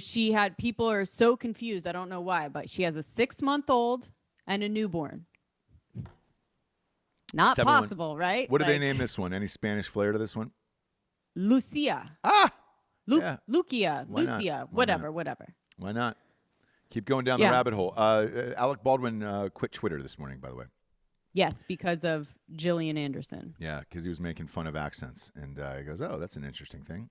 people are so confused. I don't know why, but she has a 6-month-old and a newborn. Not 7-1. possible, right? What do they name this one? Any Spanish flair to this one? Lucia. Ah! Yeah. Lucia. Why not? Lucia. Why Whatever. Why not? Keep going down the rabbit hole. Alec Baldwin quit Twitter this morning, by the way. Yes, because of Gillian Anderson. Yeah, because he was making fun of accents. And he goes, oh, that's an interesting thing.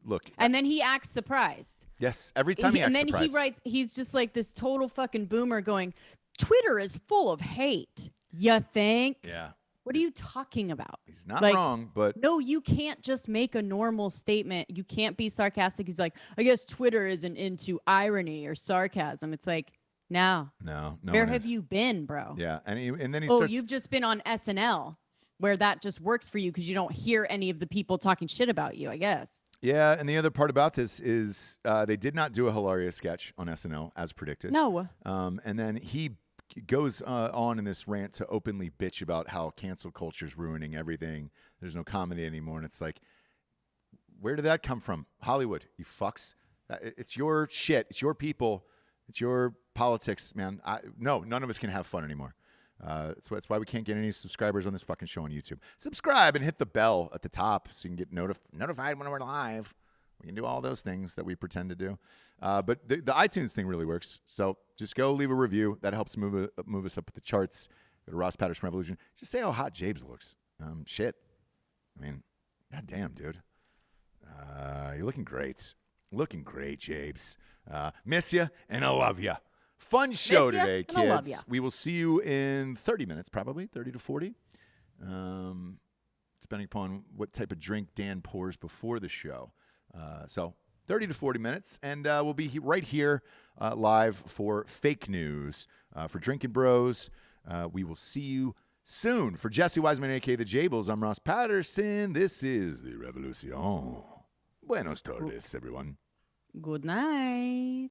Look. And then he acts surprised. Yes, every time he acts surprised. And then he writes, he's just like this total fucking boomer going, Twitter is full of hate. You think? Yeah. What are you talking about? He's not wrong, but... No, you can't just make a normal statement. You can't be sarcastic. He's like, I guess Twitter isn't into irony or sarcasm. It's like, no. Where have you been, bro? Yeah, and then he starts... you've just been on SNL, where that just works for you because you don't hear any of the people talking shit about you, I guess. Yeah, and the other part about this is they did not do a hilarious sketch on SNL, as predicted. No. And then he goes on in this rant to openly bitch about how cancel culture is ruining everything. There's no comedy anymore. And it's like, where did that come from? Hollywood, you fucks. It's your shit. It's your people. It's your politics, man. No, none of us can have fun anymore. That's why we can't get any subscribers on this fucking show on YouTube. Subscribe and hit the bell at the top so you can get notified when we're live. We can do all those things that we pretend to do. But the iTunes thing really works. So just go leave a review. That helps move us up the charts. Go to Ross Patterson Revolution. Just say how hot Jabes looks. Shit. I mean, goddamn, dude. You're looking great. Looking great, Jabes. Miss you and I love you. Fun show today, kids. I love ya. We will see you in 30 minutes, probably 30 to 40. Depending upon what type of drink Dan pours before the show. So 30 to 40 minutes, and we'll be right here live for Fake News for Drinking Bros. We will see you soon. For Jessie Wiseman, a.k.a. The Jables, I'm Ross Patterson. This is The Revolution. Buenos tardes, everyone. Good night.